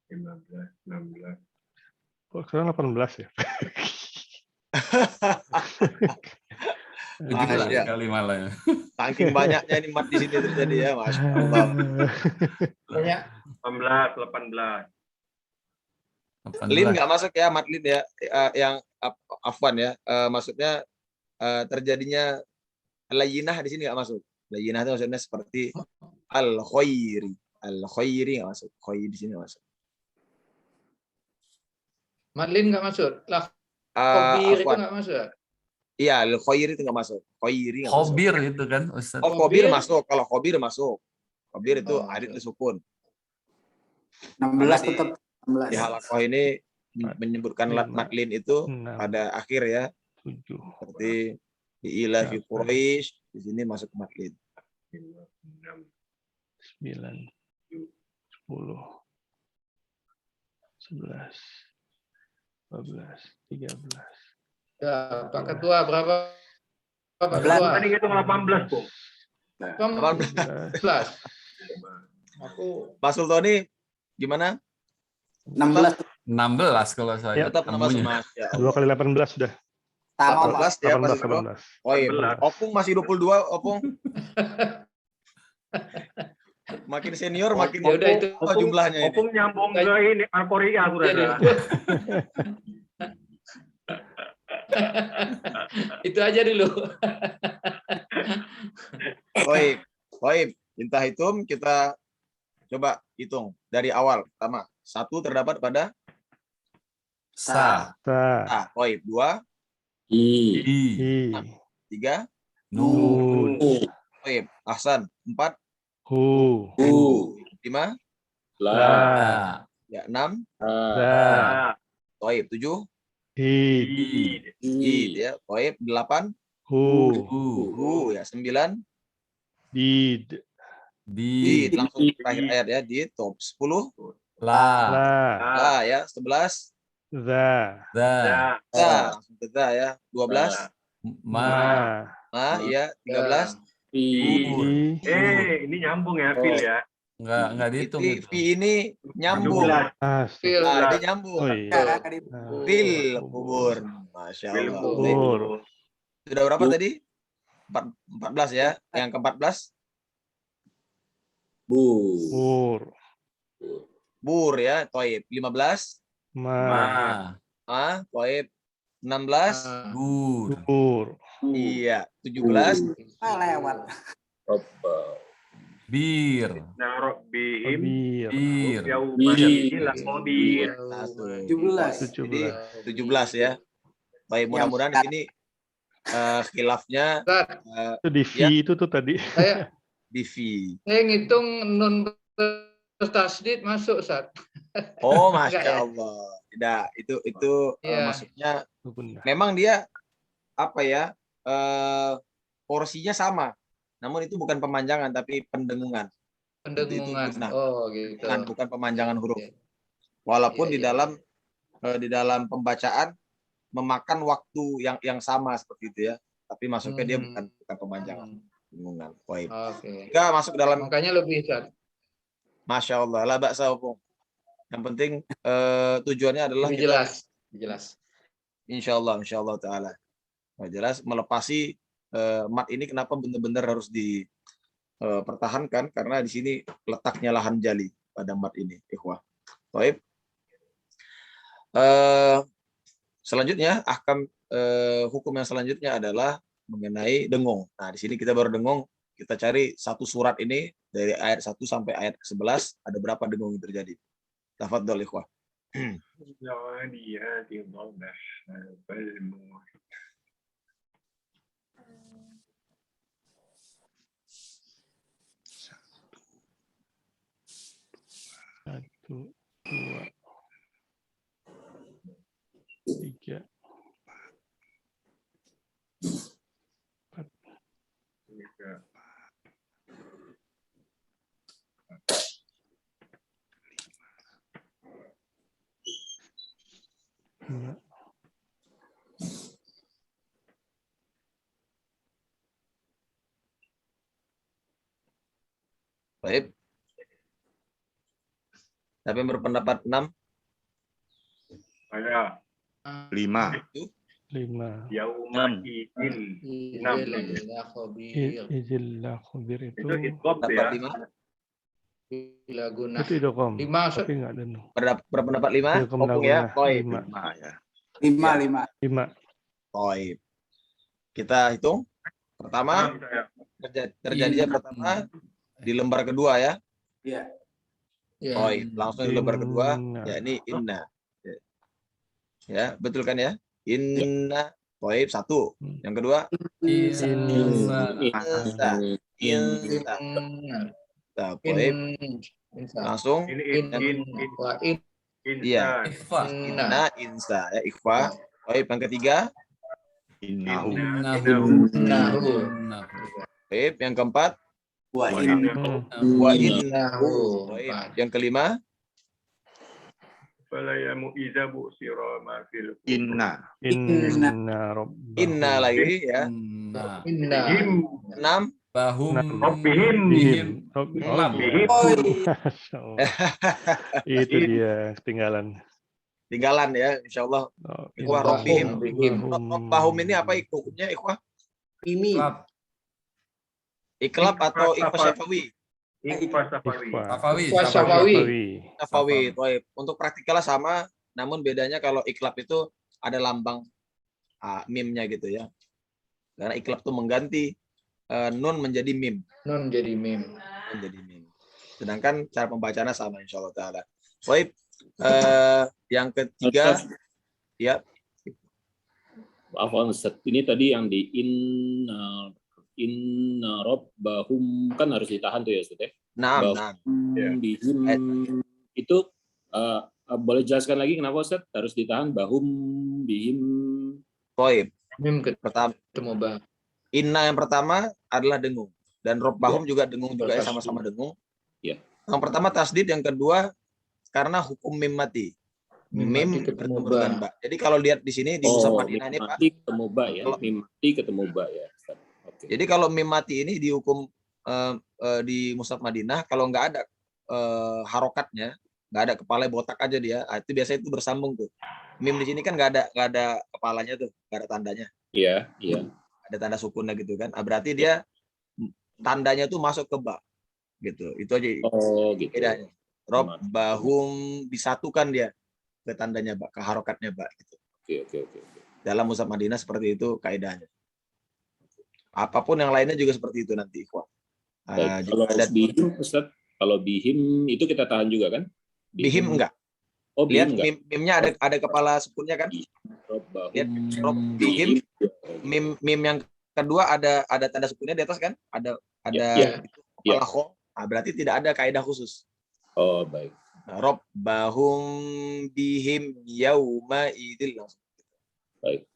15, 16. kok sekarang 18 ya? 17 kali malah ya. Saking banyaknya ini mat di sini terjadi ya, Masya Allah. Banyak. 18. Lin nggak masuk ya, mat lin ya, yang afwan ya, maksudnya terjadinya layinah di sini nggak masuk. Layinah itu maksudnya seperti al-khairi nggak masuk, khairi di sini nggak masuk. Madlin nggak masuk. Lah, Khobir itu Afwan. nggak masuk. Iya, al-khairi itu nggak masuk. Khairi nggak masuk. Khobir itu kan Ustaz. Oh, khobir masuk. Kalau khobir masuk. Khobir itu arid sukun. 16 tetap 16. Di halakoh ini menyebutkan madlin itu pada akhir ya. 7, Seperti di ilahi Quraisy, di sini masuk madlin. 9, 10, 11, 12, 13. Ya, Pak Ketua berapa? Pak Tadi Ketua. ngitung 18, Bung. 18. Aku Pak Sultoni gimana? 16 16 kalau saya. Tetap nama temunya. Mas. Ya 2 kali 18 sudah. sama Pak. 18 ya, 18, Pak Sultoni. 18. Oh iya, Opung masih 22, Opung. Makin senior makin Ya udah itu. jumlahnya ini. Opung nyambung ke ini Al-Korea sudah. Itu aja dulu. Baik. Intah hitung, kita coba hitung dari awal. Pertama, 1 terdapat pada Sa. Ta. Baik, 2, I. 3, Nun. baik, Ahsan, 4, Hu. 5, La. ya 6, Da. baik, 7, Id. Id ya, baik, 8, Hu. ya 9, Did. Did, langsung terakhir ayat ya, di top 10, La. La. ya 11, Za. Da. langsung ke za ya, 12, Ma. ya 13, I. Ini nyambung ya, Phil ya. Enggak dihitung itu itu. V ini nyambung. 17. Fil. Ini nyambung. Oh iya. Fil kubur. Masya Phil Allah. Kubur. Sudah berapa tadi? 14 ya. Yang ke-14 Bur. bur ya, Toib 15, Ma. Toib 16, Gur. Bur. iya 17, Lewat. Bir. Narok bihim. Bir. Bir. Yaumahila qobir. 17. Jadi 17 ya. Baik, mudah-mudahan di sini khilafnya Ustaz, Itu di V Ya. itu tuh tadi. saya di V. ngitung nun tasdid masuk, Ustaz. Oh, Enggak masya ya? Allah. Tidak, itu Iya. maksudnya Benar. memang dia apa ya? Porsinya sama. Namun itu bukan pemanjangan tapi pendengungan. Pendengungan. Nah, Oh, gitu. bukan pemanjangan huruf. Iya, Walaupun iya, di dalam pembacaan memakan waktu yang sama seperti itu ya. Tapi masuknya dia bukan pemanjangan. Pendengungan. Baik. Oke. Jika masuk dalam Makanya lebih, Ustaz. Masya Allah, la ba'sa hukum. Yang penting tujuannya adalah Lebih jelas. insya Allah Ta'ala. Nah, jelas melepasi mat ini kenapa benar-benar harus dipertahankan karena di sini letaknya lahan jali pada mat ini, ikhwah. Baik. Selanjutnya hukum yang selanjutnya adalah mengenai dengung. Nah, di sini kita baru dengung, kita cari satu surat ini dari ayat 1 sampai ayat ke-11 ada berapa dengung yang terjadi. Tafadhol ikhwah. Satu, dua, tiga, empat. Lima. Baik. Siapa yang berpendapat 6? Saya 5. 5. Yauma idin. Izillah khubir Itu itu idgham Pendapat ya. 5? Bila guna. itu idgham. 5, Ustaz. Tapi enggak dengung. Berpendapat 5? Idgham Opung ya. lagunah. Baik. 5. Ya. 5. 5. Baik. Kita hitung. Pertama, terjadinya pertama di lembar kedua ya. Iya. Ya. Baik, langsung di lembar kedua, Inna. yakni inna. Ya, betul kan ya? Inna. Baik, 1. Yang kedua, Insa. insa. Baik, langsung iya. Inna, insa ya, ikhfa. Baik, yang ketiga, Innahu. baik, yang keempat, Wa wa Innahu. baik, yang kelima, Fala yamu'iza bu'sira ma fil Inna. Inna rabbahum. inna lagi ya. Inna. 6, Bahum Rabbihim. bihim. Rabbihim. Masya Allah. Itu dia ketinggalan. tinggalan ya, insyaallah. Oh, Ikhwah, inna Rabbihim. rabbahum. Bahum ini apa hukumnya, ikhwah? ini Iklab atau ikhfa syafawi? Ikhfa safawi. Ikhfa. Safawi. Safawi. Baik. Untuk praktikalnya sama, namun bedanya kalau iklab itu ada lambang mimnya gitu ya. Karena iklab itu mengganti nun menjadi mim. Nun jadi mim. Menjadi mim. Sedangkan cara pembacaannya sama insyaallah taala. Baik. Yang ketiga, ya. Afwan Ustaz, ini tadi yang di inna rabbahum kan harus ditahan tuh ya Ustaz ya. Nah. Bihim itu boleh jelaskan lagi kenapa Ustaz harus ditahan bahum bihim? Baik. Mim Pertama, ketemu bah. inna yang pertama adalah dengung dan rabbahum juga dengung juga ya, sama-sama dengung. Ya. Yang pertama tasdid, yang kedua karena hukum mim mati. Mim bertemu dengan ba. Jadi kalau lihat di sini di Mushaf Madinah ini Pak, mati ketemu ba ya. Mim mati ketemu ba ya. Oke. jadi kalau mim mati ini dihukum di Mushaf Madinah kalau nggak ada harokatnya, nggak ada kepala botak aja dia, itu biasanya itu bersambung tuh. Mim di sini kan nggak ada kepalanya tuh, nggak ada tandanya. Iya. Ada tanda sukunnya gitu kan. Berarti dia tandanya tuh masuk ke ba. Gitu. Itu aja. Oh, gitu. Bedanya. Rabbahum disatukan dia ke tandanya ba, ke harokatnya ba gitu. Oke. Dalam Mushaf Madinah seperti itu kaidahnya. Apapun yang lainnya juga seperti itu nanti, ikhwan. Baik, kalau bihim, Ustaz, kalau bihim itu kita tahan juga kan? Bihim enggak. Oh, Lihat bihim enggak. mimnya ada kepala sukunnya kan? Lihat bihim, mim yang kedua ada tanda sukunnya di atas kan? Ada Ya. kepala kho. Berarti tidak ada kaidah khusus. Oh, baik. Rabbahum bihim yauma idil langsung. Baik.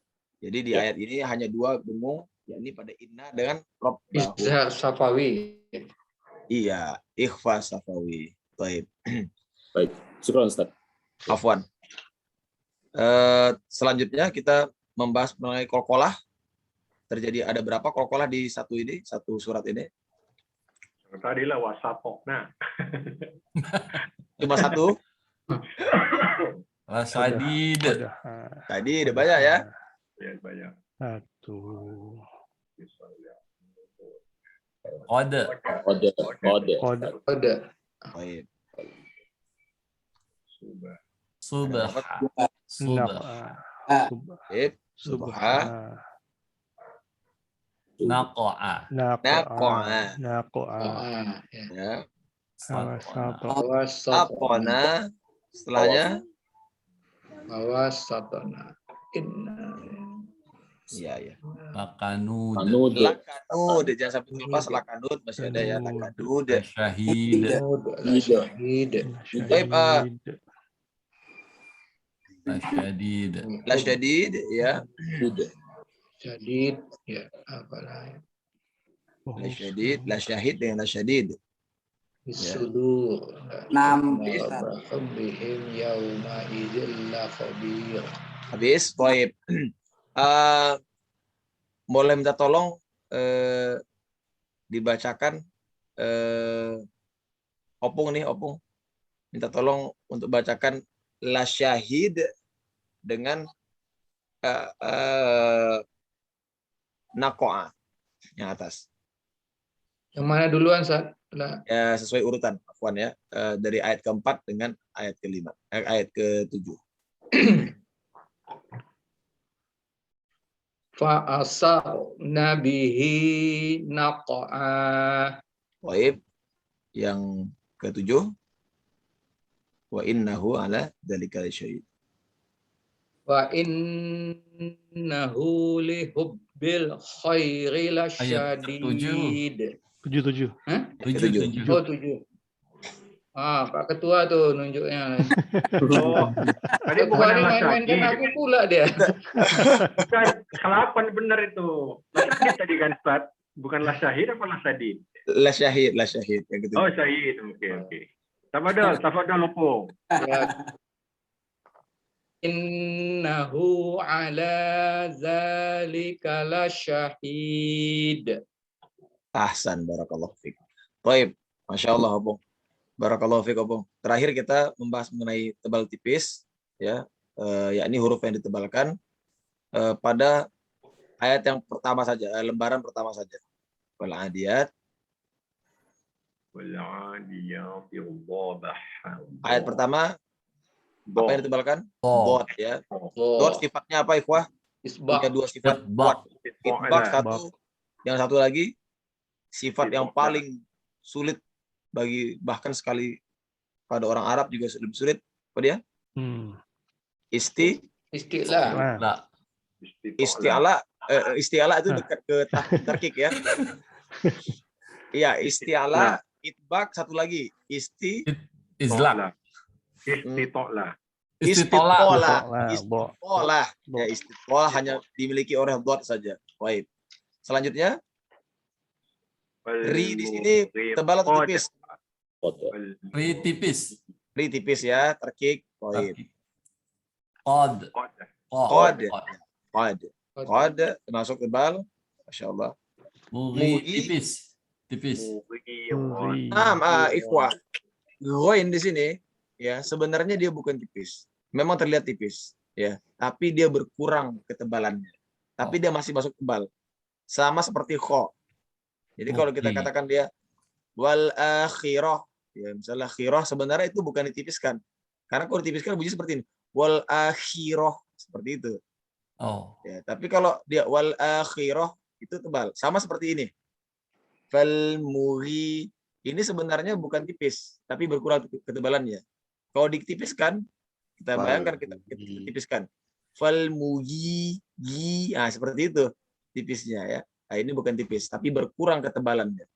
Jadi di Ya. ayat ini hanya dua dengung, yakni pada inna dengan rabbahum. Izhar Safawi. Iya, ikhfa safawi. Baik. Baik. Syukran Ustaz. Afwan. Selanjutnya kita membahas mengenai qalqalah. Terjadi ada berapa qalqalah di satu surat ini? Tadi lah wasatokna. Cuma satu. Rasadid. Tadi ada banyak ya. Ya, banyak. Satu. Kode. Kode. Kode. Ada. Baik. Subah. Nah, Subah. Baik. Subha. Naqa'a. Naqa'a. Naqa'a. Ya. Ya. Awasatu. Apona. Setelahnya. Awasatona. Inna. Iya, ya. Lakanud. Kanud. Lakanud. Jangan sampai lepas lakanud. Masih ada ya. Lakanud. Syahid. Syahid. Baik. Syadid. Lasyadid. Ya. Syadid. Ya. Apalah. Lasyadid. Lasyahid dengan lasyadid. Bisudur. 6 Ustaz. Bihim yauma idzil la khabir. Habis. Baik. Boleh minta tolong dibacakan Opung nih, Opung. Minta tolong untuk bacakan lasyahid dengan naqa'a yang atas. Yang mana duluan, Ustaz? Nah, Ya, sesuai urutan, afwan ya. Dari ayat keempat dengan ayat kelima, ayat ke-7. fa'asarna bihi naqa'a. Baik. Yang ke-7. Wa innahu ala dzalika lasyahid. Wa innahu li hubbil khairi lasyadid. 7. Hah? 7. Oh, 7. Pak Ketua tuh nunjuknya. Oh, tadi Ketua bukan ini main-mainkan lasyahid. aku pula dia. Bukan, kelapan benar itu. Lasyahid tadi kan, Ustaz? Bukan lasyahid apa lasyadid? Lasyahid yang ke-7. Oh, syahid. Oke. Tafadhal Opung. Ya. Innahu ala zalika lasyahid. Ahsan, barakallahu fiik. Baik, Masya Allah, Opung. Barakallahu fiik, Opung. Terakhir kita membahas mengenai tebal tipis, ya, yakni huruf yang ditebalkan pada ayat yang pertama saja, lembaran pertama saja. Wal adiyat. Ayat pertama, apa yang ditebalkan? Dot, ya. Dot sifatnya apa, ikhwah? Isbah. Punya dua sifat kuat. Itbaq satu, yang satu lagi sifat yang paling sulit bagi bahkan sekali pada orang Arab juga lebih sulit. Apa dia? Istilah. Isti'ala itu dekat ke tarkik ya. Iya, isti'ala, itbaq, satu lagi Izlak. Istitolah. Istitolah. Ya, istitolah hanya dimiliki oleh dot saja. Baik. Selanjutnya, ri di sini tebal atau tipis? Ri tipis. Ri tipis ya, terkik. Baik. Qad. Qad termasuk tebal. Masya Allah. Muri tipis. Ikhwah. Ghoin di sini ya, sebenarnya dia bukan tipis. Memang terlihat tipis ya, tapi dia berkurang ketebalannya. Tapi dia masih masuk tebal. Sama seperti kho. Jadi kalau kita katakan dia wal akhirah, ya misalnya akhirah sebenarnya itu bukan ditipiskan. Karena kalau ditipiskan bunyi seperti ini. Wal akhirah, seperti itu. Ya, tapi kalau dia wal akhirah itu tebal. Sama seperti ini. Fal muri, ini sebenarnya bukan tipis, tapi berkurang ketebalannya. Kalau ditipiskan, kita bayangkan kita tipiskan. Fal muri, seperti itu tipisnya ya. Nah, ini bukan tipis, tapi berkurang ketebalannya.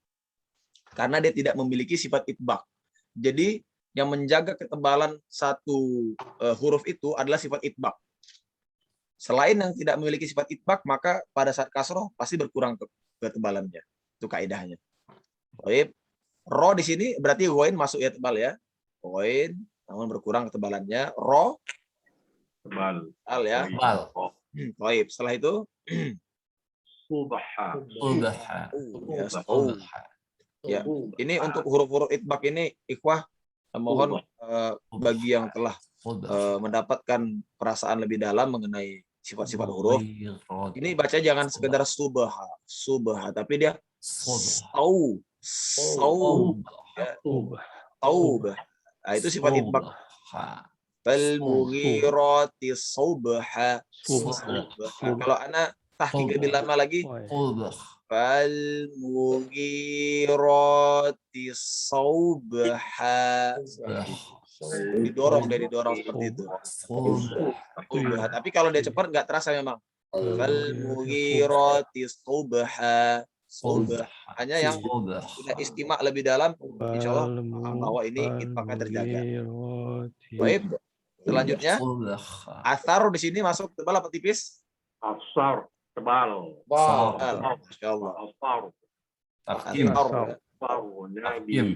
Karena dia tidak memiliki sifat itbaq. Jadi yang menjaga ketebalan satu huruf itu adalah sifat itbaq. Selain yang tidak memiliki sifat itbaq, maka pada saat kasroh pasti berkurang ketebalannya. Itu kaidahnya. Baik. Ro di sini berarti ghain masuk ya tebal ya. Ghain namun berkurang ketebalannya. Ro Tebal. tebal ya. Tebal. Baik. Setelah itu Subha. Subha. ya, Subha. ya. Ini untuk huruf-huruf itbaq ini ikhwah mohon bagi yang telah mendapatkan perasaan lebih dalam mengenai sifat-sifat huruf, ini baca jangan sekedar subha, tapi dia sau, ya, taubah. Nah, itu sifat itbaq. Fal mughirati subha. Kalau anak tahqiq lebih lama lagi, fal mughirati subha. Didorong seperti itu. Tapi kalau dia cepat nggak terasa memang. Fal mughirati subha. Hanya yang sudah istimak lebih dalam, insya Allah bahwa ini itbaqnya terjaga. Baik, selanjutnya asar di sini masuk tebal apa tipis? Asar. Tebal. Masya Allah. Tafkim.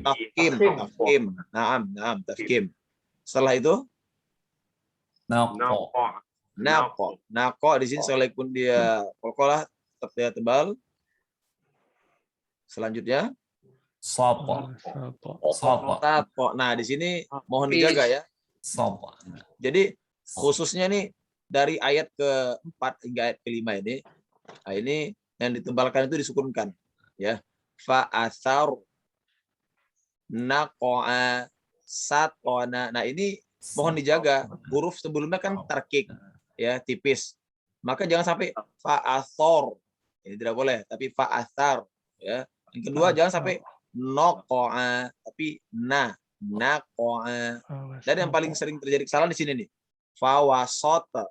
Tafkim. Naam, tafkim. Setelah itu naqo di sini walaupun dia qalqalah tetap dia tebal. Selanjutnya Sapa. Nah, di sini mohon dijaga ya. Sapa. Jadi khususnya nih dari ayat ke-4 hingga ayat ke-5 ini, nah ini yang ditebalkan itu disukunkan ya. Fa asar naqa'a satqana. Nah, ini mohon dijaga. Huruf sebelumnya kan tarkik ya, tipis. Maka jangan sampai fa asor. Ini tidak boleh, tapi fa asar ya. Yang kedua jangan sampai naqa'a, tapi naqa'a. Dan yang paling sering terjadi kesalahan di sini nih. Fa wasata.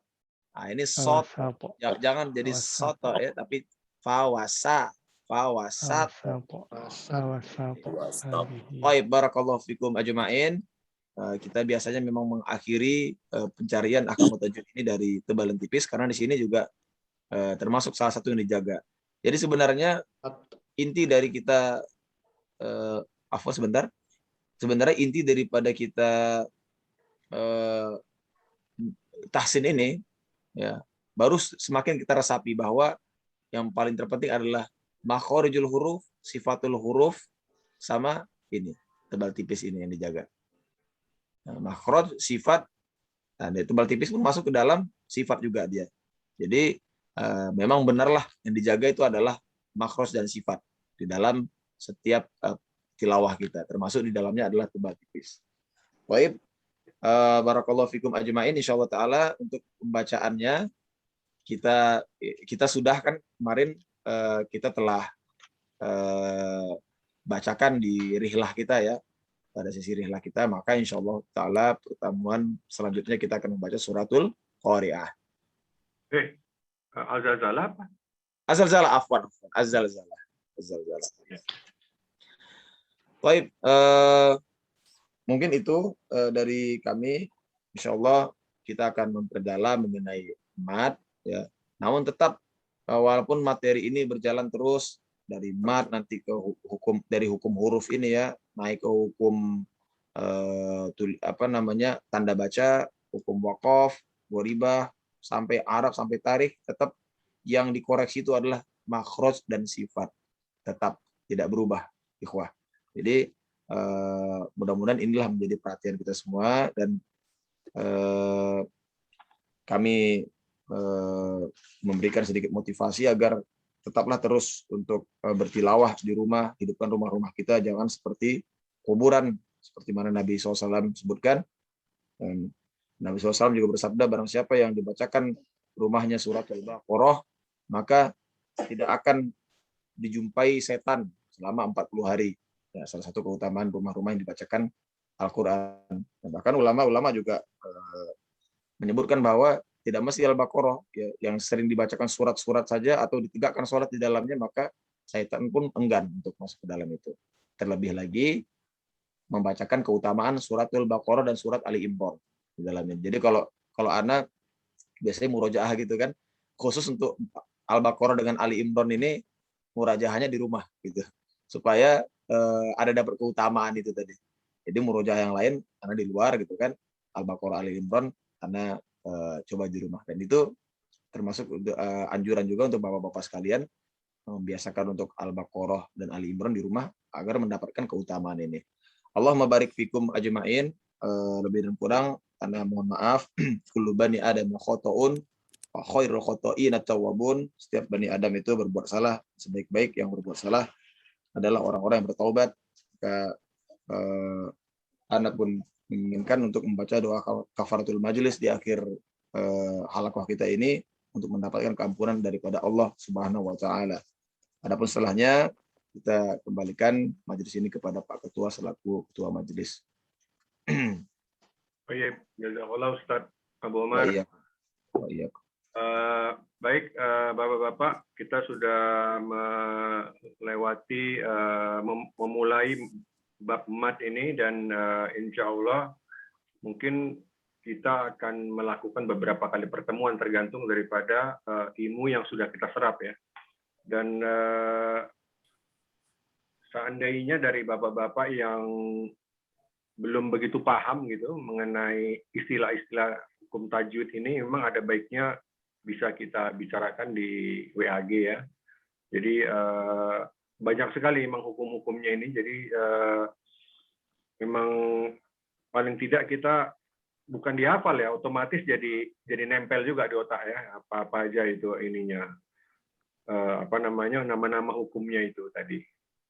Nah, ini sot. Jangan jadi soto ya, tapi fa wasa. Baik, barakallahu fikum ajma'in. Kita biasanya memang mengakhiri pencarian ahkamut tajwid ini dari tebalan tipis karena di sini juga termasuk salah satu yang dijaga. Jadi sebenarnya inti dari kita sebenarnya inti daripada kita tahsin ini ya, baru semakin kita resapi bahwa yang paling terpenting adalah makhorijul huruf, sifatul huruf, sama ini tebal tipis ini yang dijaga. Nah, makhraj, sifat, nah, tebal tipis pun masuk ke dalam sifat juga dia. Jadi memang benarlah yang dijaga itu adalah makhraj dan sifat di dalam setiap tilawah kita, termasuk di dalamnya adalah tebal tipis. Baik, barakallahu fikum ajma'in. Insyaallah taala untuk pembacaannya kita sudah kan kemarin kita telah bacakan di rihlah kita ya, pada sesi rihlah kita, maka insyaallah taala pertemuan selanjutnya kita akan membaca suratul Qari'ah. Al-Zalzalah apa? Az-Zalzalah, afwan. Az-Zalzalah. Baik, mungkin itu dari kami. Insyaallah kita akan memperdalam mengenai mat ya. Namun tetap walaupun materi ini berjalan terus dari mat nanti ke hukum, dari hukum huruf ini ya, naik ke hukum tanda baca, hukum waqaf, gharibah, sampai Arab, sampai tarikh, tetap yang dikoreksi itu adalah makhraj dan sifat, tetap tidak berubah, ikhwah. Jadi mudah-mudahan inilah menjadi perhatian kita semua, dan kami memberikan sedikit motivasi agar tetaplah terus untuk bertilawah di rumah, hidupkan rumah-rumah kita, jangan seperti kuburan, seperti mana Nabi SAW sebutkan. Dan Nabi SAW juga bersabda, barang siapa yang dibacakan rumahnya surat Al-Baqarah, maka tidak akan dijumpai setan selama 40 hari. Ya, salah satu keutamaan rumah-rumah yang dibacakan Al-Quran. Bahkan ulama-ulama juga menyebutkan bahwa tidak mesti Al-Baqarah ya, yang sering dibacakan surat-surat saja atau ditegakkan sholat di dalamnya, maka syaitan pun enggan untuk masuk ke dalam itu. Terlebih lagi membacakan keutamaan suratul Baqarah dan surat Ali Imran di dalamnya. Jadi kalau anak biasanya murojaah gitu kan, khusus untuk Al-Baqarah dengan Ali Imran ini murajaahnya di rumah gitu. Supaya ada dapat keutamaan itu tadi. Jadi murojaah yang lain karena di luar gitu kan, Al-Baqarah Ali Imran karena coba di rumah. Dan itu termasuk anjuran juga untuk bapak-bapak sekalian membiasakan untuk Al-Baqarah dan Ali Imran di rumah agar mendapatkan keutamaan ini. Allah mabarik fikum ajma'in, lebih dan kurang karena mohon maaf, kullu bani adam khata'un wa khairul khata'in at-tawwabun. Setiap bani Adam itu berbuat salah, sebaik-baik yang berbuat salah adalah orang-orang yang bertaubat. Maka anak pun menginginkan untuk membaca doa kafaratul majlis di akhir halaqah kita ini untuk mendapatkan keampunan daripada Allah Subhanahu wa taala. Adapun setelahnya kita kembalikan majelis ini kepada Pak Ketua selaku ketua majelis. Baik, jazakallah Ustaz Abu Omar. Iya. Iya. Baik, Bapak-Bapak, kita sudah melewati, memulai bab mat ini dan insya Allah mungkin kita akan melakukan beberapa kali pertemuan tergantung daripada ilmu yang sudah kita serap ya. Dan seandainya dari bapak-bapak yang belum begitu paham gitu mengenai istilah-istilah hukum tajwid ini, memang ada baiknya bisa kita bicarakan di WAG ya. Jadi banyak sekali memang hukum-hukumnya ini. Jadi memang paling tidak kita bukan dihafal ya, otomatis jadi nempel juga di otak ya, apa-apa aja itu ininya. Nama-nama hukumnya itu tadi.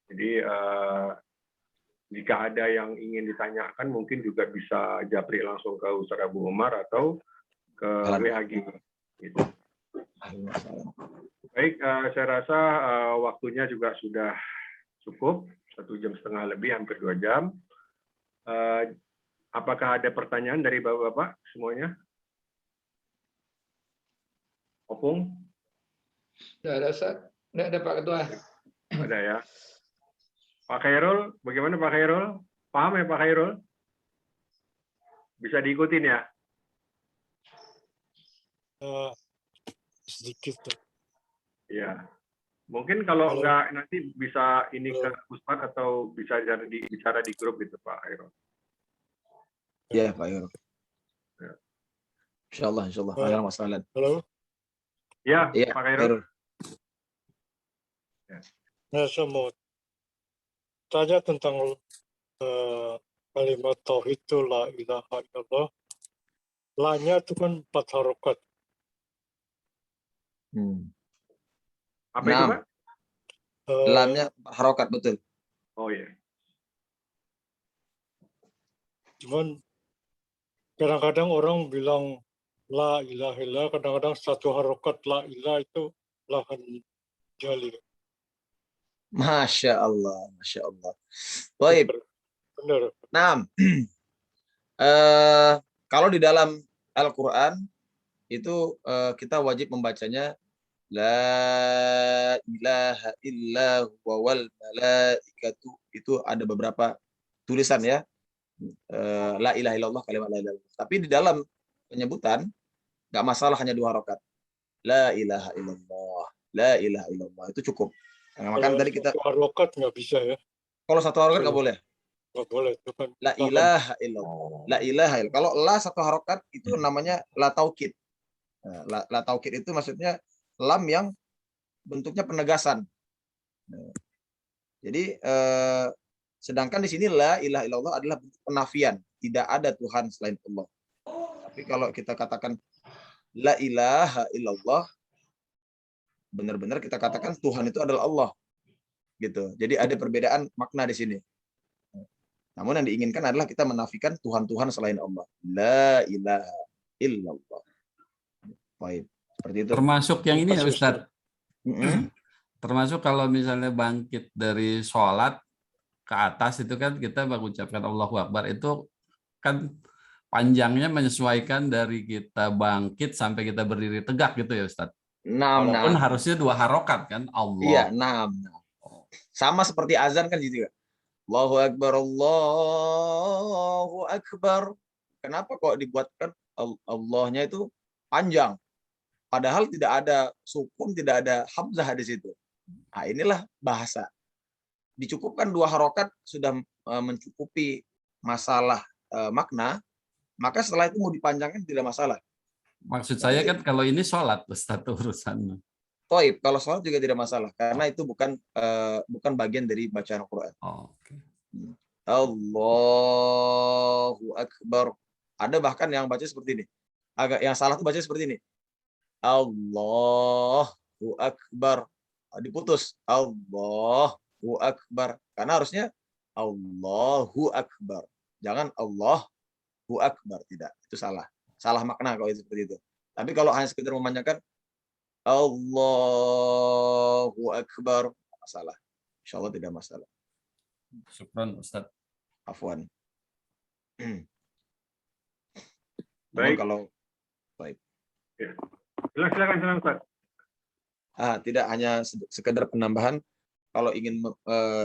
Jadi jika ada yang ingin ditanyakan mungkin juga bisa japri langsung ke Ustaz Abu Omar atau ke WAG. Gitu. Baik, saya rasa waktunya juga sudah cukup, 1,5 jam lebih, hampir 2 jam. Apakah ada pertanyaan dari Bapak-Bapak semuanya? Opung? Tidak ada, Ustaz. Tidak ada, Pak Ketua. Ada ya. Pak Khairul, bagaimana Pak Khairul? Paham ya Pak Khairul? Bisa diikutin ya? Sedikit. Ya. Mungkin kalau enggak nanti bisa ini ke Ustadz atau bisa bicara di grup gitu Pak Khairul. Ya Pak Khairul. Ya. Insyaallah. Ada masalah. Halo. Ya, Pak Khairul. Ya. Nah, saya mau tanya tentang kalimat tauhid itu la ilaha illallah. La-nya itu kan 4 harokat. Apa itu Pak? Lamnya harokat betul. Oh iya. Cuman kadang-kadang orang bilang la ilaha illallah, kadang-kadang 1 harokat la ilaha itu lahan jali. Masya Allah. Baik. Benar. Nah, kalau di dalam Al-Quran itu kita wajib membacanya la ilaha illa huwa wal malaikatu. Itu ada beberapa tulisan ya. La ilaha illallah, kalimat la ilaha illallah. Tapi di dalam penyebutan nggak masalah, hanya 2 harokat. La ilaha illallah. La ilaha illallah. Itu cukup. Nah, makanya tadi kita 1 harokat nggak bisa ya. kalau 1 harokat nggak boleh. Nggak boleh. Itu kan La ilaha illallah. La ilaha illallah. Kalau la 1 harokat itu namanya la taukid. Nah, la taukid itu maksudnya lam yang bentuknya penegasan. Nah, jadi sedangkan di sini la ilaha illallah adalah bentuk penafian. Tidak ada Tuhan selain Allah. Tapi kalau kita katakan la ilaha illallah, benar-benar kita katakan Tuhan itu adalah Allah. Gitu. Jadi ada perbedaan makna di sini. Namun yang diinginkan adalah kita menafikan Tuhan-Tuhan selain Allah. La ilaha illallah. Baik. Seperti itu. Termasuk yang ini ya Ustaz. Termasuk kalau misalnya bangkit dari sholat ke atas itu kan kita mengucapkan Allahu Akbar, itu kan panjangnya menyesuaikan dari kita bangkit sampai kita berdiri tegak gitu ya Ustaz. Walaupun harusnya 2 harokat kan Allah. Iya, sama seperti azan kan gitu. Allahu Akbar, Allahu Akbar. Kenapa kok dibuatkan Allahnya itu panjang? Padahal tidak ada sukun, tidak ada hamzah di situ. Nah, inilah bahasa. Dicukupkan 2 harokat sudah mencukupi masalah makna, maka setelah itu mau dipanjangkan tidak masalah. Maksud saya kan kalau ini sholat, Ustaz, urusannya. Toib, kalau sholat juga tidak masalah, karena itu bukan bagian dari bacaan Al-Quran. Oh, okay. Allahu Akbar. Ada bahkan yang baca seperti ini. Yang salah tuh baca seperti ini. Allahu Akbar. Diputus. Allahu Akbar. Karena harusnya Allahu Akbar. Jangan Allahu Akbar. Tidak. Itu salah. Salah makna kalau itu seperti itu. Tapi kalau hanya sekedar memanjangkan Allahu Akbar, masalah. Insya Allah tidak masalah. Syukran, Ustaz. Afwan. Baik. Kalau baik. Ya. Silakan Ustaz. Tidak hanya sekedar penambahan, kalau ingin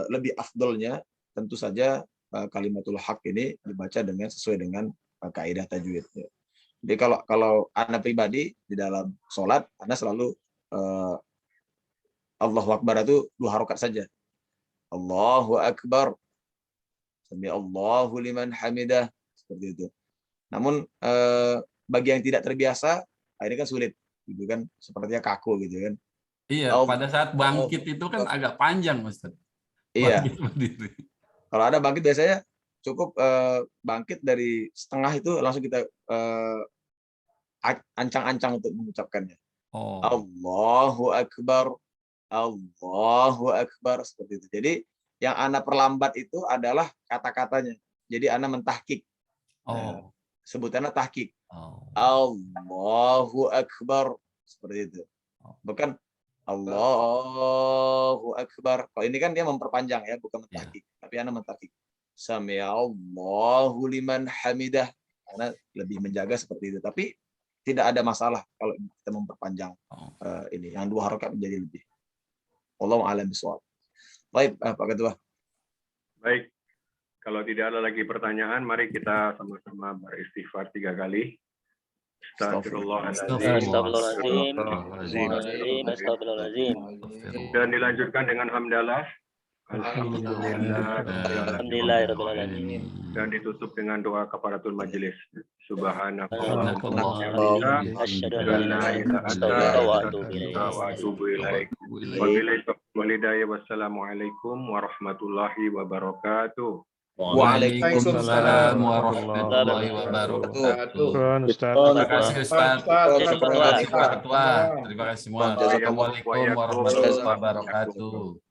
lebih afdolnya, tentu saja kalimatul haq ini dibaca sesuai dengan kaidah tajwid. Jadi kalau Anda pribadi di dalam sholat, Anda selalu Allahu Akbar itu 2 harokat saja. Allahu Akbar. Sami Allahu liman hamidah. Seperti itu. Namun bagi yang tidak terbiasa, ini kan sulit, gitu kan, sepertinya kaku gitu kan. Iya, pada saat bangkit itu kan agak panjang, Ustaz. Iya. Kalau ada bangkit biasanya cukup bangkit dari setengah itu langsung kita ancang-ancang untuk mengucapkannya. Oh. Allahu Akbar, Allahu Akbar, seperti itu. Jadi yang Anda perlambat itu adalah kata-katanya. Jadi Anda mentahkik. Oh. Sebutannya tahkik. Oh. Allahu Akbar, seperti itu. Bukan Allahu Akbar. Kalau ini kan dia memperpanjang ya, bukan mentahkik. Tapi Anda mentahkik. Sami Allahu liman hamidah. Karena lebih menjaga seperti itu. Tapi tidak ada masalah kalau kita memperpanjang ini. Yang 2 harokat menjadi lebih. Wallahu a'lam bishawab. Baik, Pak Ketua. Baik. Kalau tidak ada lagi pertanyaan, mari kita sama-sama beristighfar 3 kali. Astagfirullahaladzim. Dan dilanjutkan dengan hamdalah. Alhamdulillahirrahmanirrahim. Dan ditutup dengan doa kafaratul majelis. Subhanallah. Wassalamualaikum warahmatullahi wabarakatuh. Waalaikumsalam warahmatullahi wabarakatuh. Terima kasih Ustaz. Terima kasih semua. Assalamualaikum warahmatullahi wabarakatuh.